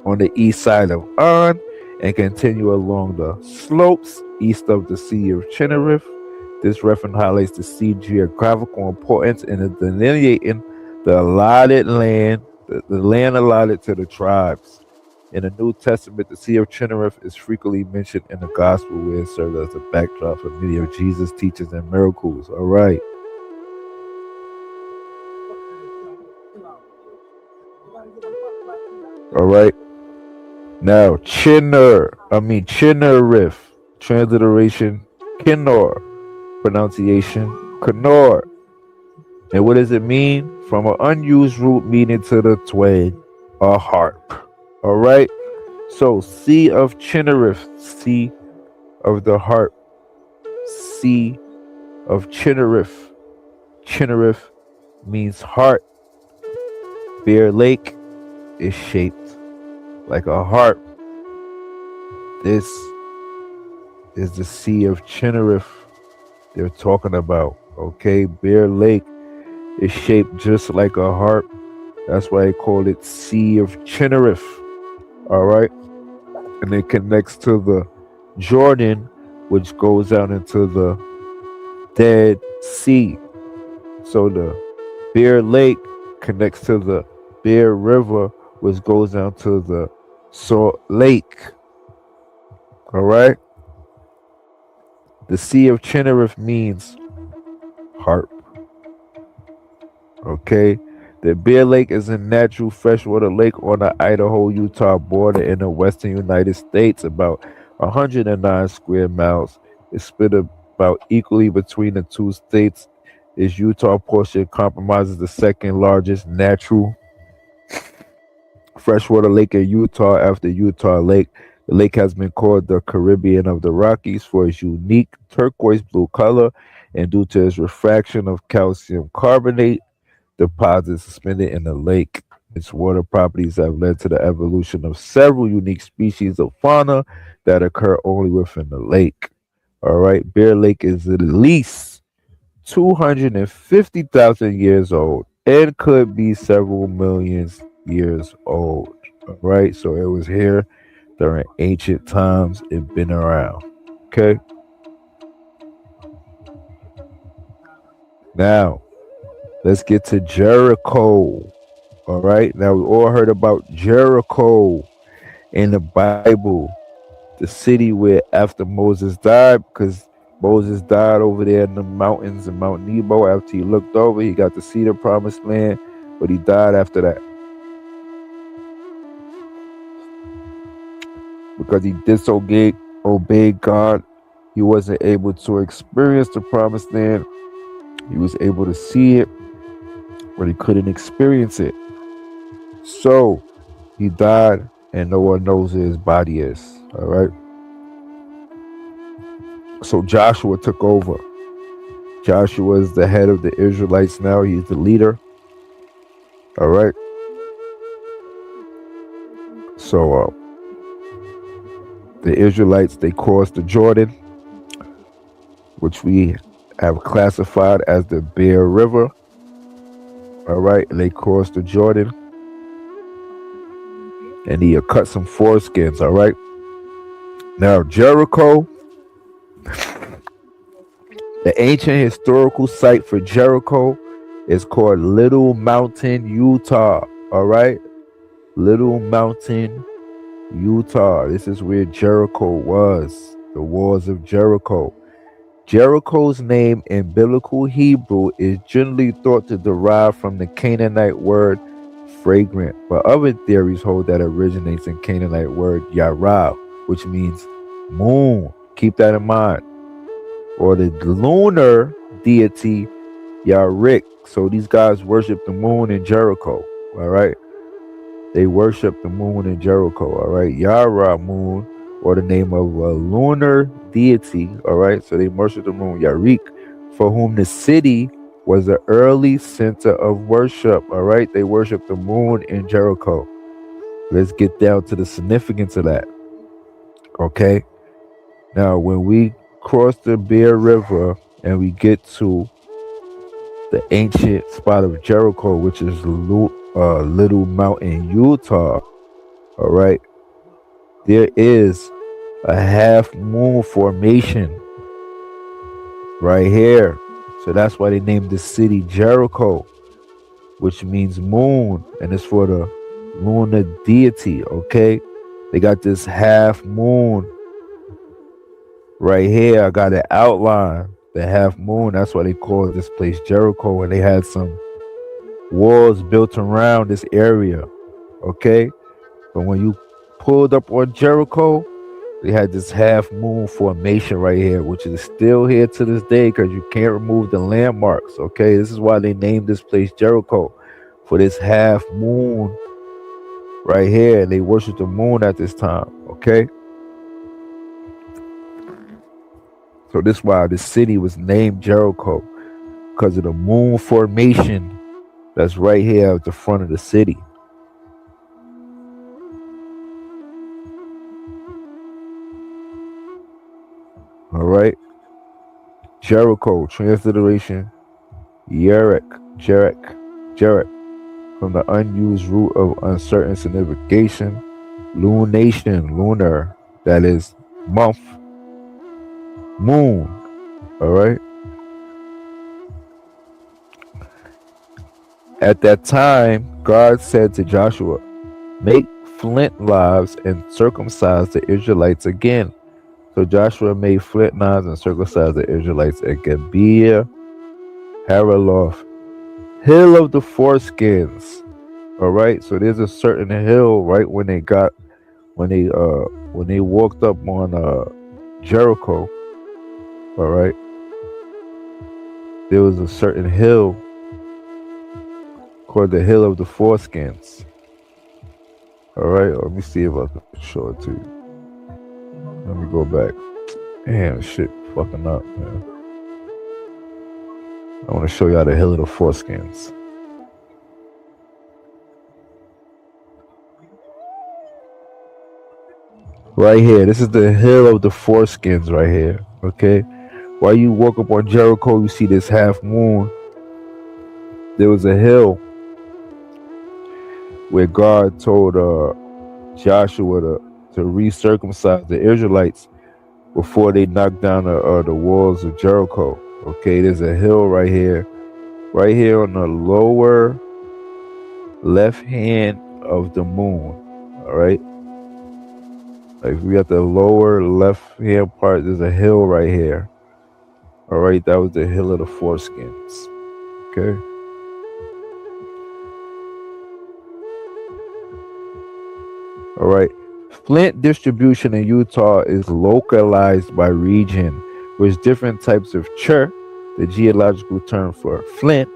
on the east side of On and continue along the slopes east of the Sea of Chinnereth. This reference highlights the sea's geographical importance in delineating the allotted land, the land allotted to the tribes. In the New Testament, the Sea of Chinnereth is frequently mentioned in the Gospel, where it serves as a backdrop for many of Jesus' teachings and miracles. All right. All right. Now, Chinnereth, transliteration, Kinnor, pronunciation, Kinnor. And what does it mean? From an unused root meaning to the twang, a harp. All right. So, Sea of Chinnereth, Sea of the harp, Sea of Chinnereth. Chinnereth means heart. Bear Lake is shaped like a harp. This is the Sea of Chinnereth they're talking about. Okay, Bear Lake is shaped just like a harp. That's why they call it Sea of Chinnereth. All right, and it connects to the Jordan, which goes out into the Dead Sea. So the Bear Lake connects to the Bear River, which goes down to the Salt Lake. All right. The Sea of Chinnereth means harp. Okay. The Bear Lake is a natural freshwater lake on the Idaho-Utah border in the western United States, about 109 square miles. It's split about equally between the two states. Its Utah portion comprises the second largest natural freshwater lake in Utah after Utah Lake. The lake has been called the Caribbean of the Rockies for its unique turquoise blue color and due to its refraction of calcium carbonate deposits suspended in the lake. Its water properties have led to the evolution of several unique species of fauna that occur only within the lake. All right, Bear Lake is at least 250,000 years old and could be several millions years old. All right, so it was here during ancient times. It's been around. Okay, now let's get to Jericho. All right, now we all heard about Jericho in the Bible, the city where after Moses died, because Moses died over there in the mountains in Mount Nebo. After he looked over, he got to see the promised land, but he died after that because he disobeyed God. He wasn't able to experience the promised land. He was able to see it, but he couldn't experience it. So he died, and no one knows where his body is. All right. So Joshua took over. Joshua is the head of the Israelites now. He's the leader. All right. So the Israelites, they crossed the Jordan, which we have classified as the Bear River. All right. And they crossed the Jordan. And he cut some foreskins. All right. Now, Jericho, the ancient historical site for Jericho is called Little Mountain, Utah. All right. Little Mountain, Utah. This is where Jericho was. The walls of Jericho. Jericho's name in biblical Hebrew is generally thought to derive from the Canaanite word fragrant, but other theories hold that it originates in Canaanite word Yarab, which means moon. Keep that in mind. Or the lunar deity Yarik. So these guys worship the moon in Jericho. All right. They worship the moon in Jericho. All right. Yara moon, or the name of a lunar deity. All right. So they worship the moon Yarik, for whom the city was the early center of worship. All right. They worship the moon in Jericho. Let's get down to the significance of that. Okay. Now, when we cross the Bear River and we get to the ancient spot of Jericho, which is Little Mountain, Utah, all right, there is a half moon formation right here. So that's why they named the city Jericho, which means moon, and it's for the lunar deity. Okay, they got this half moon right here. I got it outlined, the half moon. That's why they call this place Jericho, and they had some walls built around this area. Okay, but when you pulled up on Jericho, they had this half moon formation right here, which is still here to this day because you can't remove the landmarks. Okay, this is why they named this place Jericho, for this half moon right here. They worship the moon at this time. Okay, so this is why the city was named Jericho, because of the moon formation that's right here at the front of the city. All right. Jericho, transliteration, Yerek, from the unused root of uncertain signification, lunation, lunar, that is month, moon. All right. At that time, God said to Joshua, make flint knives and circumcise the Israelites again. So Joshua made flint knives and circumcised the Israelites at Gibeah Haraloth Hill of the Foreskins. All right, so there's a certain hill right when they walked up on Jericho. All right, there was a certain hill called the Hill of the Foreskins. All right, let me see if I can show it to you. Let me go back. Damn, shit, fucking up, man. I want to show y'all the Hill of the Foreskins. Right here, this is the Hill of the Foreskins right here. Okay, while you walk up on Jericho, you see this half moon. There was a hill where God told Joshua to recircumcise the Israelites before they knocked down the walls of Jericho. Okay, there's a hill right here on the lower left hand of the moon. All right, like we got the lower left hand part. There's a hill right here. All right, that was the Hill of the Foreskins. Okay. All right. Flint distribution in Utah is localized by region, with different types of chert, the geological term for flint,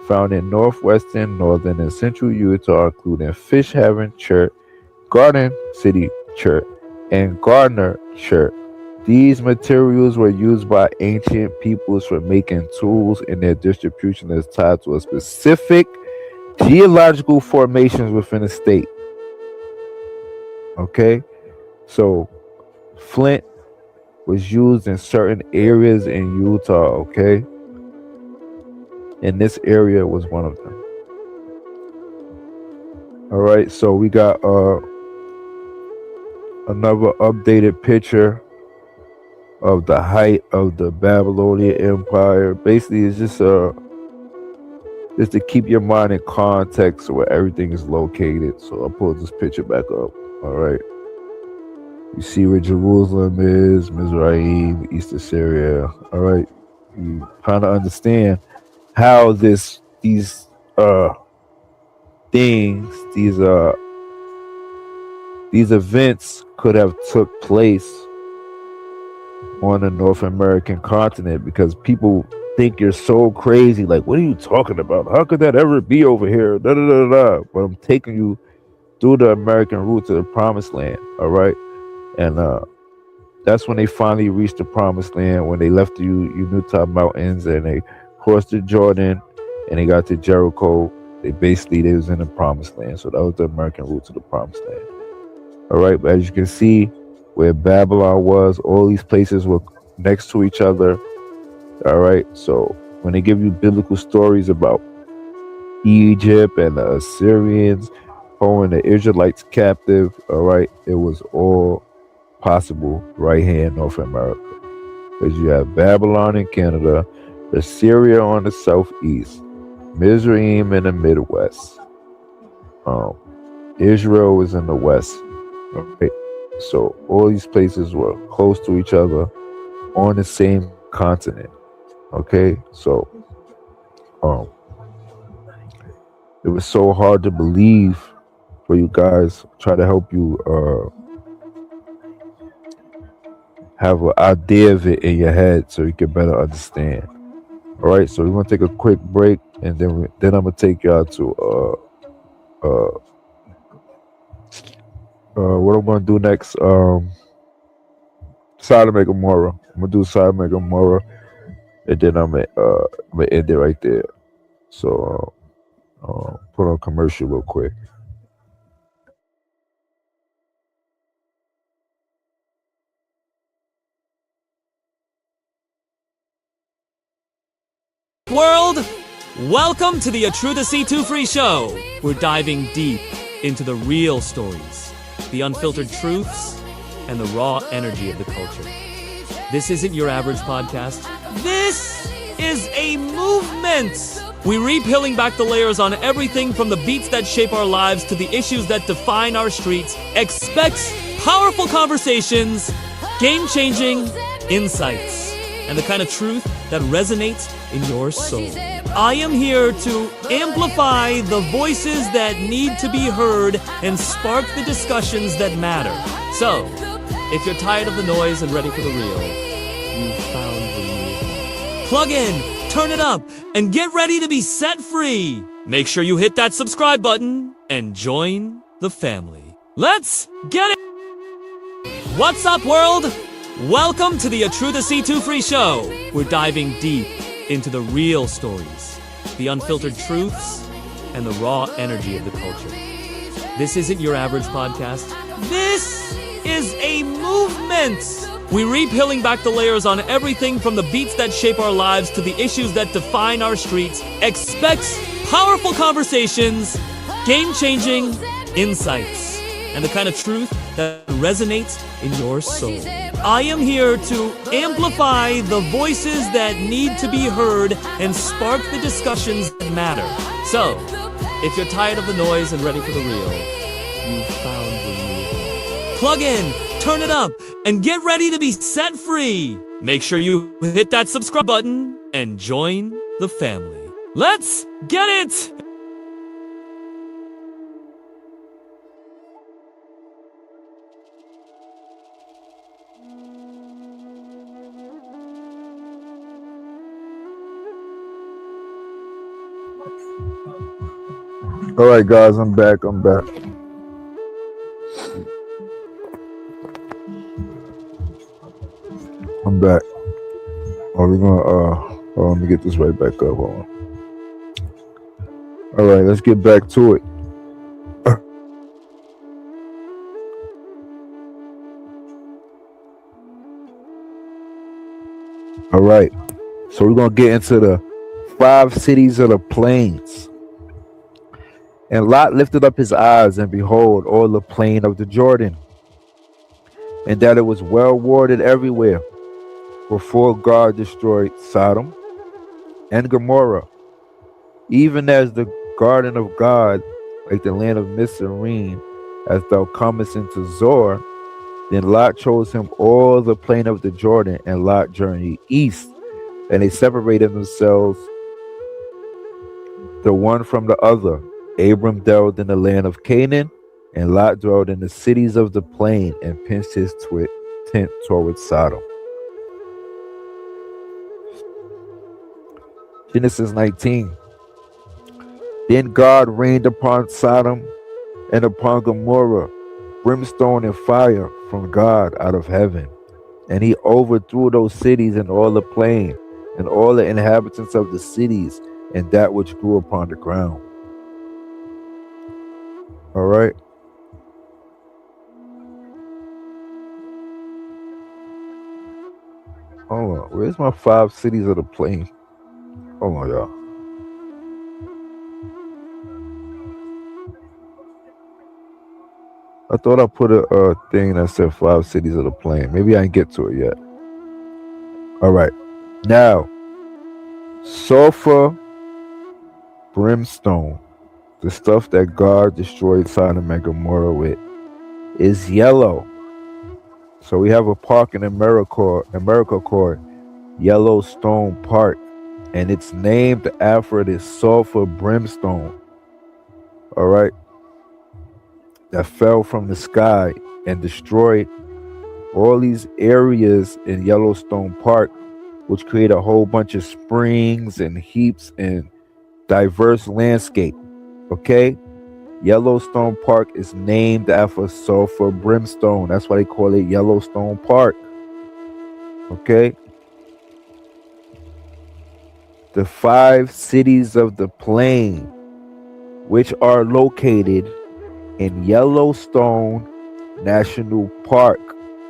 found in northwestern, northern, and central Utah, including Fish Haven chert, Garden City chert, and Gardner chert. These materials were used by ancient peoples for making tools, and their distribution is tied to a specific geological formations within a state. Okay, so flint was used in certain areas in Utah. Okay, and this area was one of them. All right, so we got another updated picture of the height of the Babylonian Empire. Basically, it's just to keep your mind in context of where everything is located. So I'll pull this picture back up. All right, you see where Jerusalem is, Mizraim, East Assyria. All right, you kind of understand how these things, these events could have took place on the North American continent, because people think you're so crazy. Like, what are you talking about? How could that ever be over here? Da, da, da, da. But I'm taking you through the American route to the Promised Land. All right, and that's when they finally reached the Promised Land, when they left the Utah Mountains and they crossed the Jordan and they got to Jericho. They was in the Promised Land. So that was the American route to the Promised Land. All right, but as you can see, where Babylon was, all these places were next to each other. All right, so when they give you biblical stories about Egypt and the Assyrians holding the Israelites captive, all right, it was all possible right here in North America, because you have Babylon in Canada, Assyria on the southeast, Mizraim in the Midwest, Israel was in the west. All right, so all these places were close to each other on the same continent. Okay, so it was so hard to believe for you guys. Try to help you have an idea of it in your head so you can better understand. All right, so we're gonna take a quick break, and then I'm gonna take y'all to what I'm gonna do next. Sodom and Gomorrah. I'm gonna do Sodom and Gomorrah, and then I'm gonna end it right there. So put on commercial real quick. World, welcome to the A True to C2 Free Show. We're diving deep into the real stories, the unfiltered truths, and the raw energy of the culture. This isn't your average podcast. This is a movement. We reap peeling back the layers on everything from the beats that shape our lives to the issues that define our streets. Expect powerful conversations, game-changing insights, and the kind of truth that resonates in your soul. I am here to amplify the voices that need to be heard and spark the discussions that matter. So, if you're tired of the noise and ready for the real, you've found the real. Plug in, turn it up, and get ready to be set free. Make sure you hit that subscribe button and join the family. Let's get it! What's up, world? Welcome to the A True to C2 Free Show. We're diving deep into the real stories, the unfiltered truths, and the raw energy of the culture. This isn't your average podcast. This is a movement. We peeling back the layers on everything from the beats that shape our lives to the issues that define our streets. Expect powerful conversations, game-changing insights, and the kind of truth that resonates in your soul. I am here to amplify the voices that need to be heard and spark the discussions that matter. So, if you're tired of the noise and ready for the real, you've found the real. Plug in, turn it up, and get ready to be set free. Make sure you hit that subscribe button and join the family. Let's get it! All right, guys, I'm back. Oh, we're gonna let me get this right back up. Hold on. All right, let's get back to it. All right, so we're gonna get into the 5 cities of the plains. And Lot lifted up his eyes, and behold, all the plain of the Jordan, and that it was well watered everywhere, before God destroyed Sodom and Gomorrah, even as the garden of God, like the land of Mizraim, as thou comest into Zoar. Then Lot chose him all the plain of the Jordan, and Lot journeyed east, and they separated themselves the one from the other. Abram dwelled in the land of Canaan, and Lot dwelled in the cities of the plain, and pitched his tent towards Sodom. Genesis 19. Then God rained upon Sodom and upon Gomorrah brimstone and fire from God out of heaven, and he overthrew those cities and all the plain, and all the inhabitants of the cities, and that which grew upon the ground. All right. Hold on. Where's my 5 cities of the plain? Hold on, y'all. I thought I put a thing that said 5 cities of the plain. Maybe I didn't get to it yet. All right. Now, sulfur, brimstone, the stuff that God destroyed Sodom and Gomorrah with, is yellow. So we have a park in America called Yellowstone Park, and it's named after this sulfur brimstone. All right, that fell from the sky and destroyed all these areas in Yellowstone Park, which create a whole bunch of springs and heaps and diverse landscape. Okay, Yellowstone Park is named after sulfur brimstone. That's why they call it Yellowstone Park. Okay, the 5 cities of the plain, which are located in Yellowstone National Park.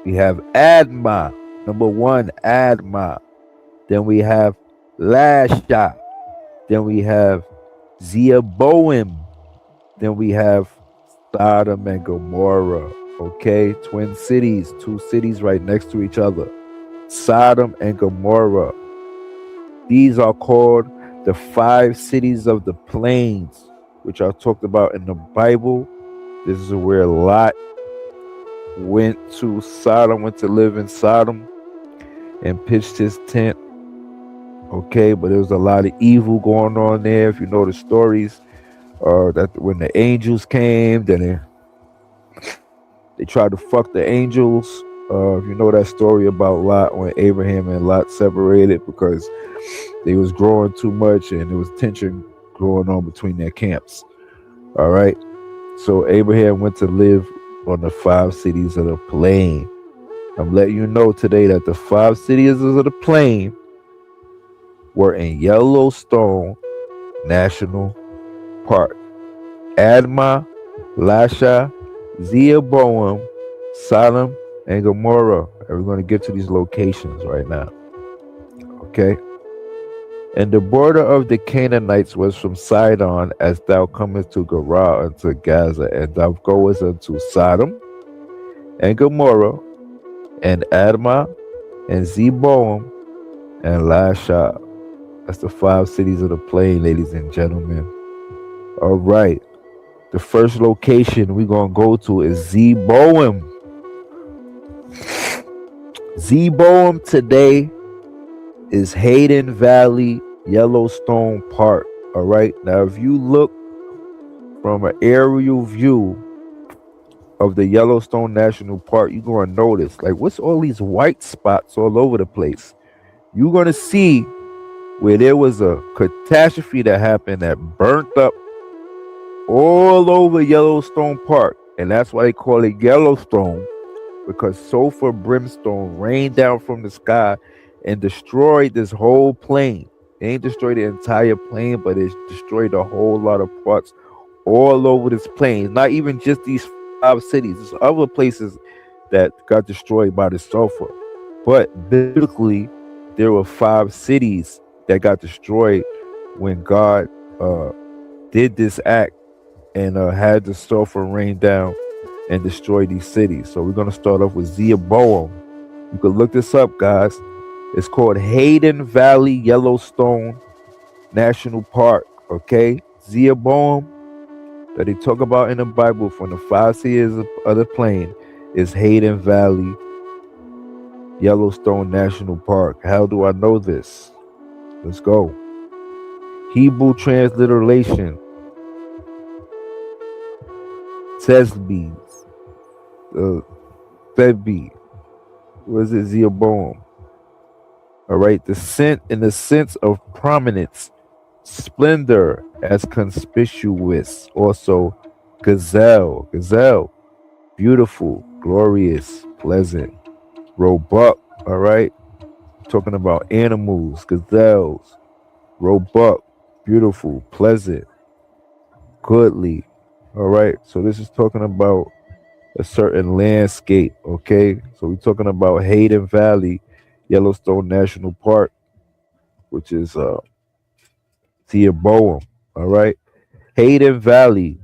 We have Admah, number 1, Admah. Then we have Lasha. Then we have Zeboim. Then we have Sodom and Gomorrah. Okay, twin cities, 2 cities right next to each other. Sodom and Gomorrah. These are called the 5 cities of the plains, which are talked about in the Bible. This is where Lot went to Sodom, went to live in Sodom, and pitched his tent Okay, but there was a lot of evil going on there. If you know the stories, that when the angels came, then they tried to fuck the angels. If you know that story about Lot, when Abraham and Lot separated because they was growing too much and there was tension going on between their camps. All right. So Abraham went to live on the 5 cities of the plain. I'm letting you know today that the 5 cities of the plain were in Yellowstone National Park. Admah, Lasha, Jeroboam, Sodom, and Gomorrah. And we're going to get to these locations right now. Okay. And the border of the Canaanites was from Sidon, as thou comest to Gerar unto Gaza, and thou goest unto Sodom and Gomorrah, and Admah, and Zeboam, and Lasha. That's the 5 cities of the plain, ladies and gentlemen. All right. The first location we're going to go to is Zeboam. Zeboam today is Hayden Valley, Yellowstone Park. All right. Now, if you look from an aerial view of the Yellowstone National Park, you're going to notice, like, what's all these white spots all over the place? You're going to see where there was a catastrophe that happened that burnt up all over Yellowstone Park. And that's why they call it Yellowstone, because sulfur brimstone rained down from the sky and destroyed this whole plain. It ain't destroyed the entire plain, but it destroyed a whole lot of parts all over this plain. Not even just these 5 cities. There's other places that got destroyed by the sulfur. But biblically, there were 5 cities that got destroyed when God did this act and had the sulfur rain down and destroy these cities. So we're going to start off with Jeroboam. You can look this up, guys. It's called Hayden Valley Yellowstone National Park. Okay, Jeroboam that they talk about in the Bible from the 5 cities of the plain is Hayden Valley Yellowstone National Park. How do I know this? Let's go. Hebrew transliteration. Tesbe. Thebe. What is it? Jeroboam. All right. The scent in the sense of prominence, splendor, as conspicuous. Also, gazelle. Gazelle. Beautiful, glorious, pleasant. Roebuck. All right. Talking about animals, gazelles. Roebuck. Beautiful, pleasant, goodly. All right. So this is talking about a certain landscape. Okay. So we're talking about Hayden Valley, Yellowstone National Park, which is Jeroboam. All right. Hayden Valley.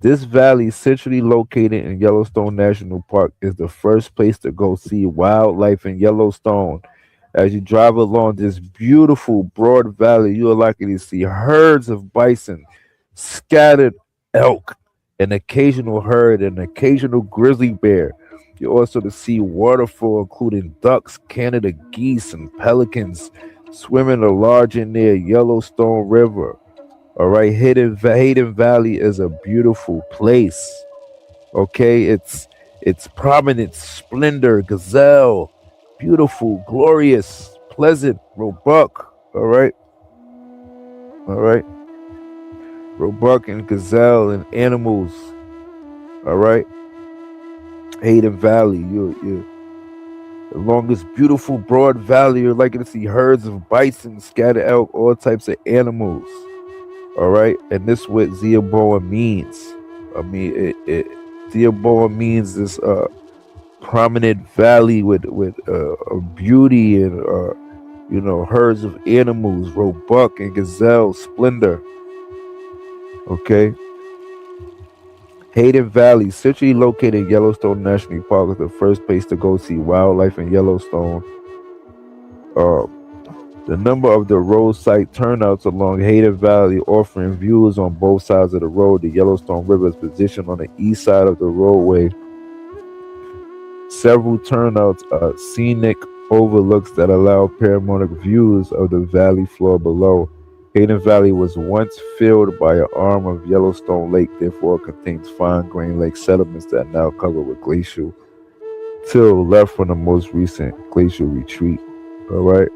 This valley, centrally located in Yellowstone National Park, is the first place to go see wildlife in Yellowstone. As you drive along this beautiful broad valley, you are likely to see herds of bison, scattered elk, an occasional herd, an occasional grizzly bear. You also to see waterfowl, including ducks, Canada geese, and pelicans swimming a large in near Yellowstone River. All right, Hayden Valley is a beautiful place. Okay, it's prominent, splendor, gazelle, beautiful, glorious, pleasant, roebuck. All right, roebuck and gazelle and animals. All right, Hayden Valley. You along this beautiful broad valley, you're likely to see herds of bison, scattered elk, all types of animals. All right, and this is what Jeroboam means. I mean, Jeroboam means this prominent valley with beauty and herds of animals, roebuck and gazelle, splendor. Okay. Hayden Valley, centrally located in Yellowstone National Park, is the first place to go see wildlife in Yellowstone. The number of the roadside turnouts along Hayden Valley, offering views on both sides of the road. The Yellowstone River is positioned on the east side of the roadway. Several turnouts are scenic overlooks that allow panoramic views of the valley floor below. Hayden Valley was once filled by an arm of Yellowstone Lake, therefore it contains fine-grained lake sediments that are now covered with glacial till left from the most recent glacial retreat. All right.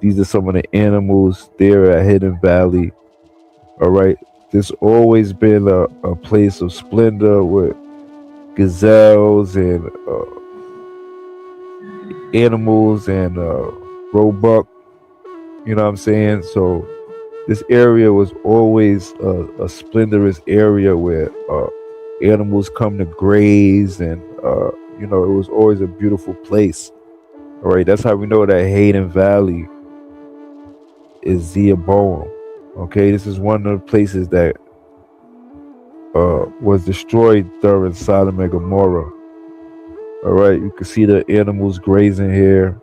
These are some of the animals there at Hidden Valley. All right. There's always been a place of splendor with gazelles and animals and roebuck. You know what I'm saying? So this area was always a splendorous area where animals come to graze, and you know, it was always a beautiful place. All right, that's how we know that Hayden Valley is Zeoboam. Okay, this is one of the places that was destroyed during Sodom and Gomorrah. All right, you can see the animals grazing here.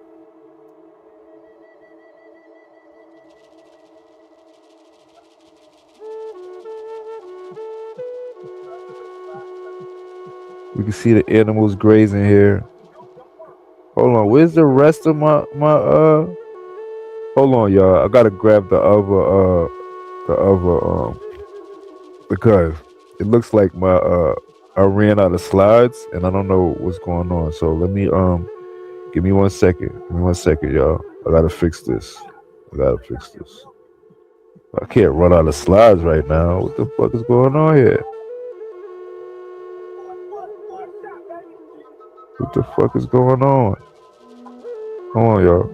We can see the animals grazing here. Hold on, where's the rest of my hold on, y'all. I gotta grab the other because it looks like I ran out of slides and I don't know what's going on. So let me give me 1 second. Give me 1 second, y'all. I gotta fix this. I can't run out of slides right now. What the fuck is going on here? What the fuck is going on? Hold on, y'all.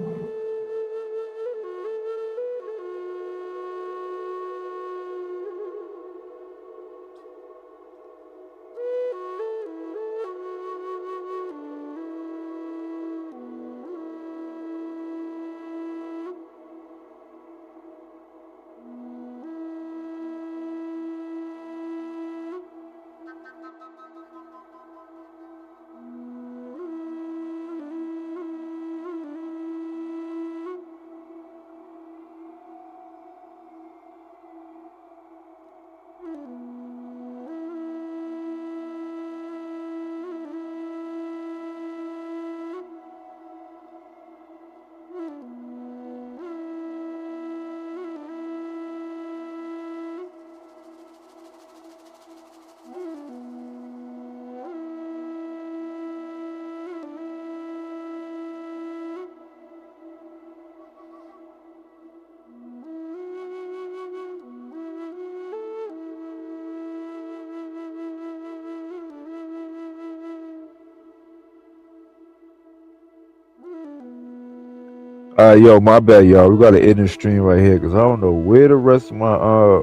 Yo, my bad, y'all. We gotta end the stream right here because I don't know where the rest of my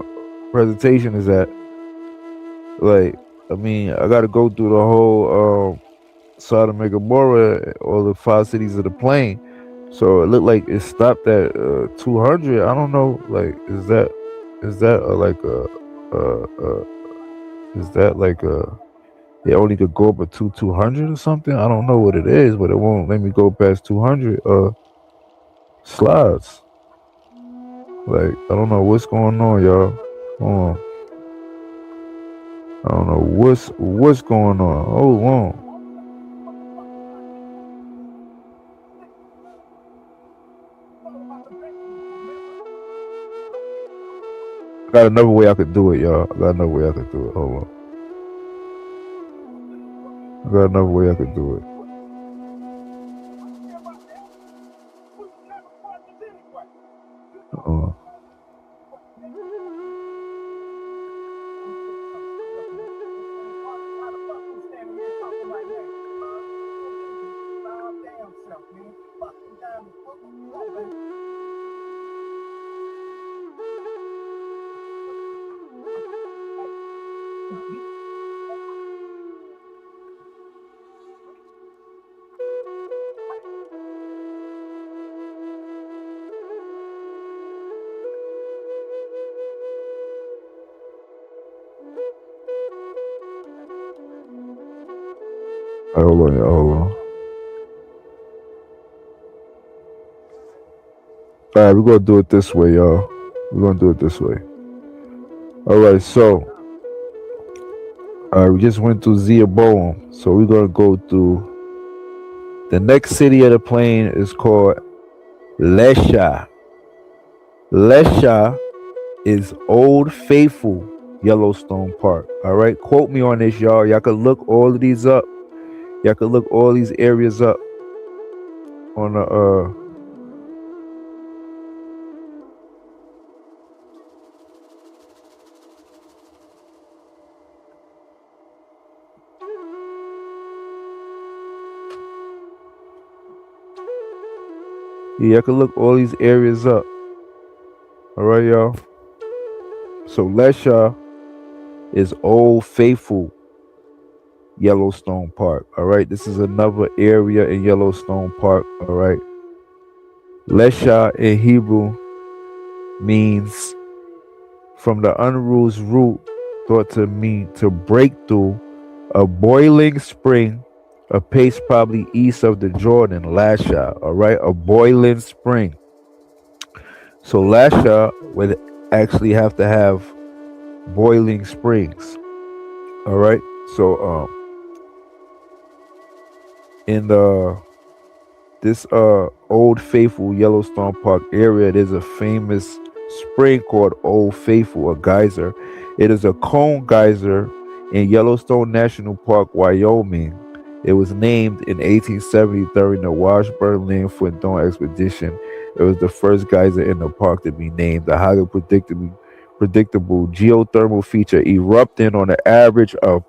presentation is at. Like, I mean, I gotta go through the whole Sodom and Gomorrah, all the 5 cities of the plain. So it looked like it stopped at 200. I don't know. Like, is that it only could go up to 200 or something? I don't know what it is, but it won't let me go past 200 slides. Like, I don't know what's going on, y'all. Hold on. I don't know what's going on. Hold on. I got another way I could do it, y'all. Hold on. I got another way I could do it. Hold on, y'all. Hold on. All right, we're gonna do it this way, y'all. We're gonna do it this way. All right, so we just went through Zeoboam, so we're gonna go through The next city of the plain is called Lesha. Lesha is Old Faithful Yellowstone Park. All right, quote me on this, y'all. Y'all could look all of these up. Y'all could look all these areas up on the yeah, y'all could look all these areas up. All right, y'all. So Lesha is Old Faithful Yellowstone Park. All right, this is another area in Yellowstone Park. All right, Lesha in Hebrew means from the Unru's root, thought to mean to break through a boiling spring, a place probably east of the Jordan. Lasha. All right, a boiling spring. So Lasha would actually have to have boiling springs. All right, so in this Old Faithful Yellowstone Park area, there's a famous spring called Old Faithful, a geyser. It is a cone geyser in Yellowstone National Park, Wyoming. It was named in 1870 during the Washburn-Langford Dawn expedition. It was the first geyser in the park to be named. The highly predictable geothermal feature erupting on an average of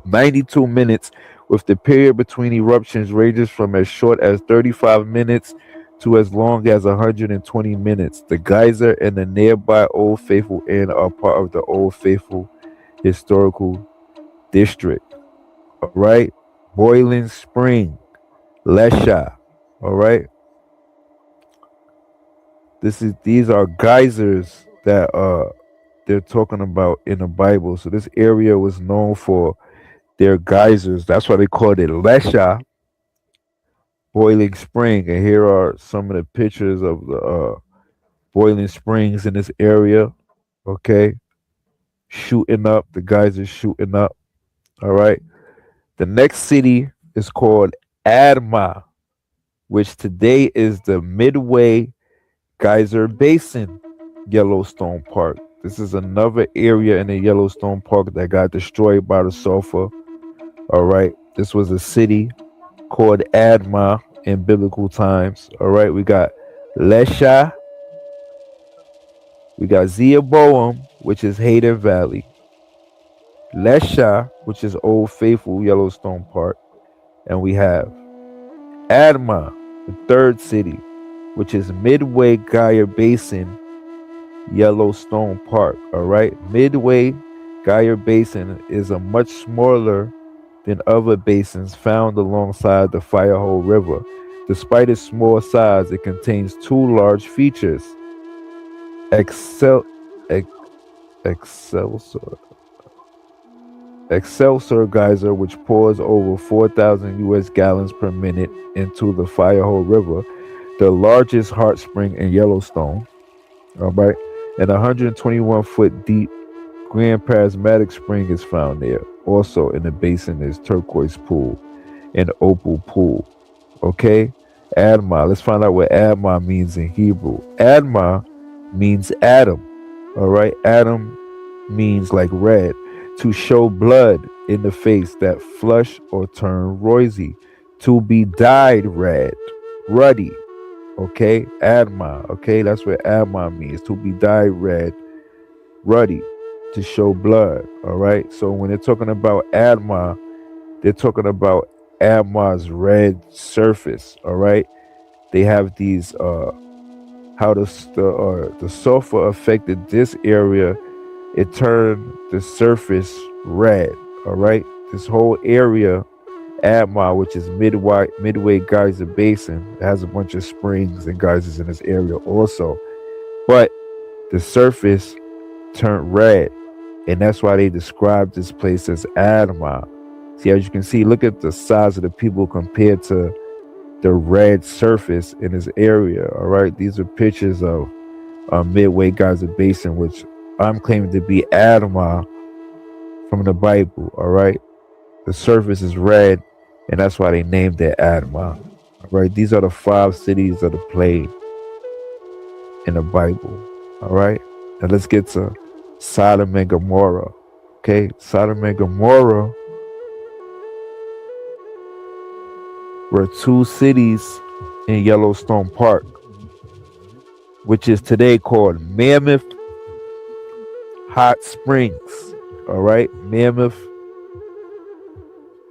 92 minutes, with the period between eruptions ranges from as short as 35 minutes to as long as 120 minutes. The geyser and the nearby Old Faithful Inn are part of the Old Faithful Historical District. All right, Boiling Spring, Lesha. All right, these are geysers that they're talking about in the Bible. So this area was known for their geysers. That's why they called it Lesha, boiling spring. And here are some of the pictures of the boiling springs in this area. Okay, shooting up, the geysers shooting up. All right, the next city is called Adma, which today is the Midway Geyser Basin Yellowstone Park. This is another area in the Yellowstone Park that got destroyed by the sulfur. All right, this was a city called Adma in biblical times. All right, we got Lesha, we got Zeoboam, which is Hayden Valley, Lesha, which is Old Faithful Yellowstone Park, and we have Adma, the third city, which is Midway Geyser Basin Yellowstone Park. All right, Midway Geyser Basin is a much smaller than other basins found alongside the Firehole River. Despite its small size, it contains two large features: Excelsior Geyser, which pours over 4,000 US gallons per minute into the Firehole River, the largest hot spring in Yellowstone. All right, and 121 foot deep Grand Prismatic Spring is found there. Also in the basin is Turquoise Pool and Opal Pool. Okay, Adma. Let's find out what Adma means in Hebrew. Adma means Adam. All right, Adam means like red, to show blood in the face that flush or turn rosy, to be dyed red, ruddy. Okay, Adma. Okay, that's what Adma means, to be dyed red, ruddy, to show blood. All right, so when they're talking about Adma, they're talking about Adma's red surface. All right, they have these how the sulfur affected this area. It turned the surface red. All right, this whole area, Adma, which is Midway Geyser Basin, it has a bunch of springs and geysers in this area also, but the surface turned red, and that's why they describe this place as Adma. See, as you can see, look at the size of the people compared to the red surface in this area. All right, these are pictures of Midway Geyser Basin, which I'm claiming to be Adma from the Bible. All right, the surface is red, and that's why they named it Adma. Right? These are the 5 cities of the plain in the Bible. All right. Now let's get to Sodom and Gomorrah. Okay. Sodom and Gomorrah were 2 cities in Yellowstone Park, which is today called Mammoth Hot Springs. All right. Mammoth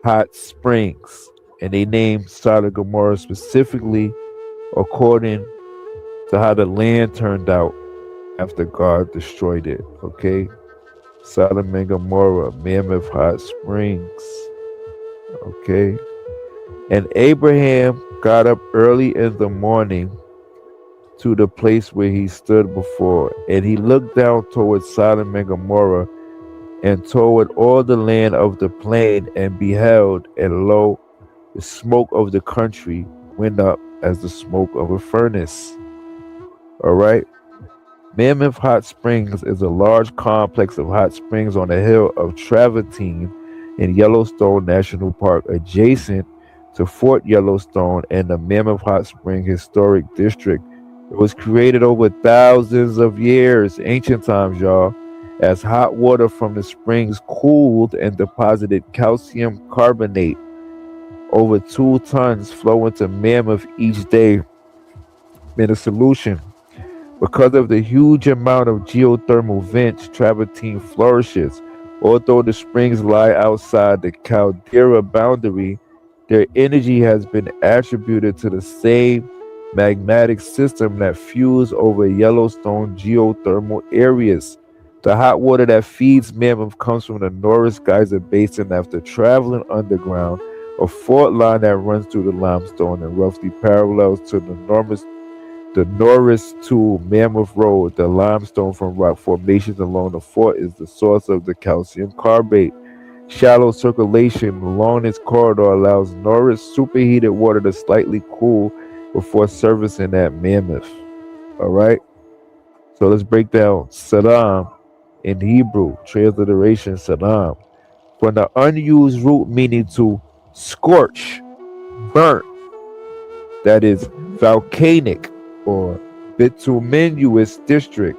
Hot Springs. And they named Sodom and Gomorrah specifically according to how the land turned out after God destroyed it. Okay. Sodom and Gomorrah, Mammoth Hot Springs. Okay. And Abraham got up early in the morning to the place where he stood before, and he looked down towards Sodom and Gomorrah and toward all the land of the plain, and beheld, and lo, the smoke of the country went up as the smoke of a furnace. All right. Mammoth Hot Springs is a large complex of hot springs on the hill of Travertine in Yellowstone National Park, adjacent to Fort Yellowstone and the Mammoth Hot Spring Historic District. It was created over thousands of years, ancient times, y'all, as hot water from the springs cooled and deposited calcium carbonate. Over 2 tons flow into Mammoth each day in a solution. Because of the huge amount of geothermal vents, Travertine flourishes. Although the springs lie outside the caldera boundary, their energy has been attributed to the same magmatic system that fuels over Yellowstone geothermal areas. The hot water that feeds Mammoth comes from the Norris Geyser Basin after traveling underground, a fault line that runs through the limestone and roughly parallels to the Norris to Mammoth Road. The limestone from rock formations along the fort is the source of the calcium carbonate. Shallow circulation along this corridor allows Norris superheated water to slightly cool before surfacing at Mammoth. All right. So let's break down Sodom in Hebrew, transliteration Sodom, from the unused root meaning to scorch, burnt, that is volcanic or bituminous district,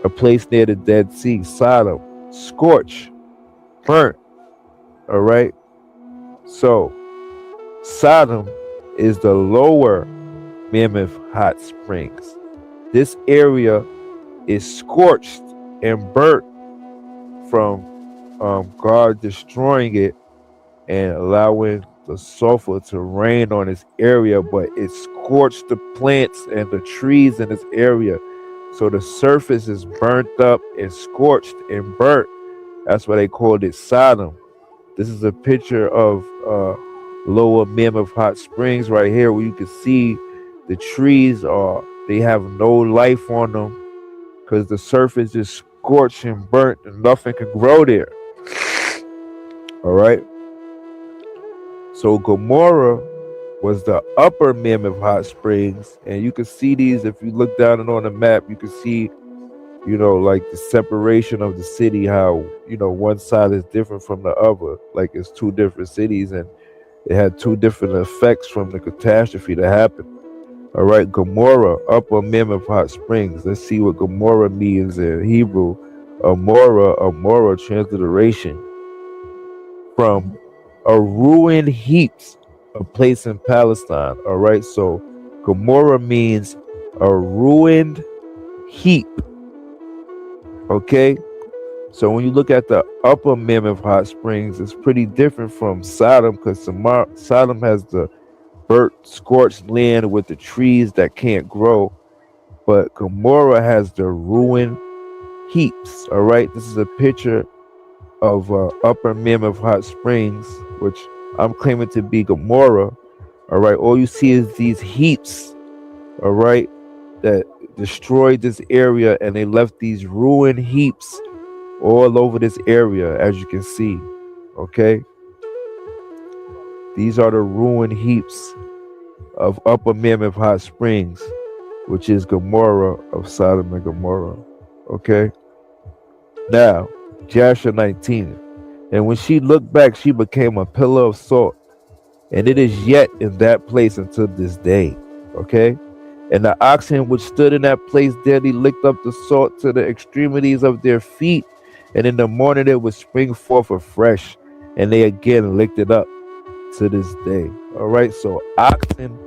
a place near the Dead Sea. Sodom, scorch, burnt. All right. So Sodom is the lower Mammoth Hot Springs. This area is scorched and burnt from God destroying it and allowing the sulfur to rain on this area, but it scorched the plants and the trees in this area. So the surface is burnt up and scorched and burnt. That's why they called it Sodom. This is a picture of lower Mammoth Hot Springs right here, where you can see the trees they have no life on them because the surface is scorched and burnt and nothing can grow there. All right. So Gomorrah was the upper Mammoth Hot Springs, and you can see these if you look down and on the map. You can see, like the separation of the city, how one side is different from the other, like it's 2 different cities, and it had 2 different effects from the catastrophe that happened. All right, Gomorrah, upper Mammoth Hot Springs. Let's see what Gomorrah means in Hebrew. Amorah, transliteration from a ruined heaps, a place in Palestine. All right, so Gomorrah means a ruined heap. Okay, so when you look at the upper Mammoth Hot Springs, it's pretty different from Sodom, because Sodom has the burnt, scorched land with the trees that can't grow, but Gomorrah has the ruined heaps. All right, this is a picture of upper Mammoth Hot Springs, which I'm claiming to be Gomorrah. All right, all you see is these heaps, all right, that destroyed this area, and they left these ruined heaps all over this area, as you can see. Okay, these are the ruined heaps of upper Mammoth Hot Springs, which is Gomorrah of Sodom and Gomorrah. Okay, now Jasher 19. And when she looked back, she became a pillar of salt. and it is yet in that place until this day. Okay? And the oxen which stood in that place daily licked up the salt to the extremities of their feet, and in the morning it would spring forth afresh, and they again licked it up to this day. All right, so oxen.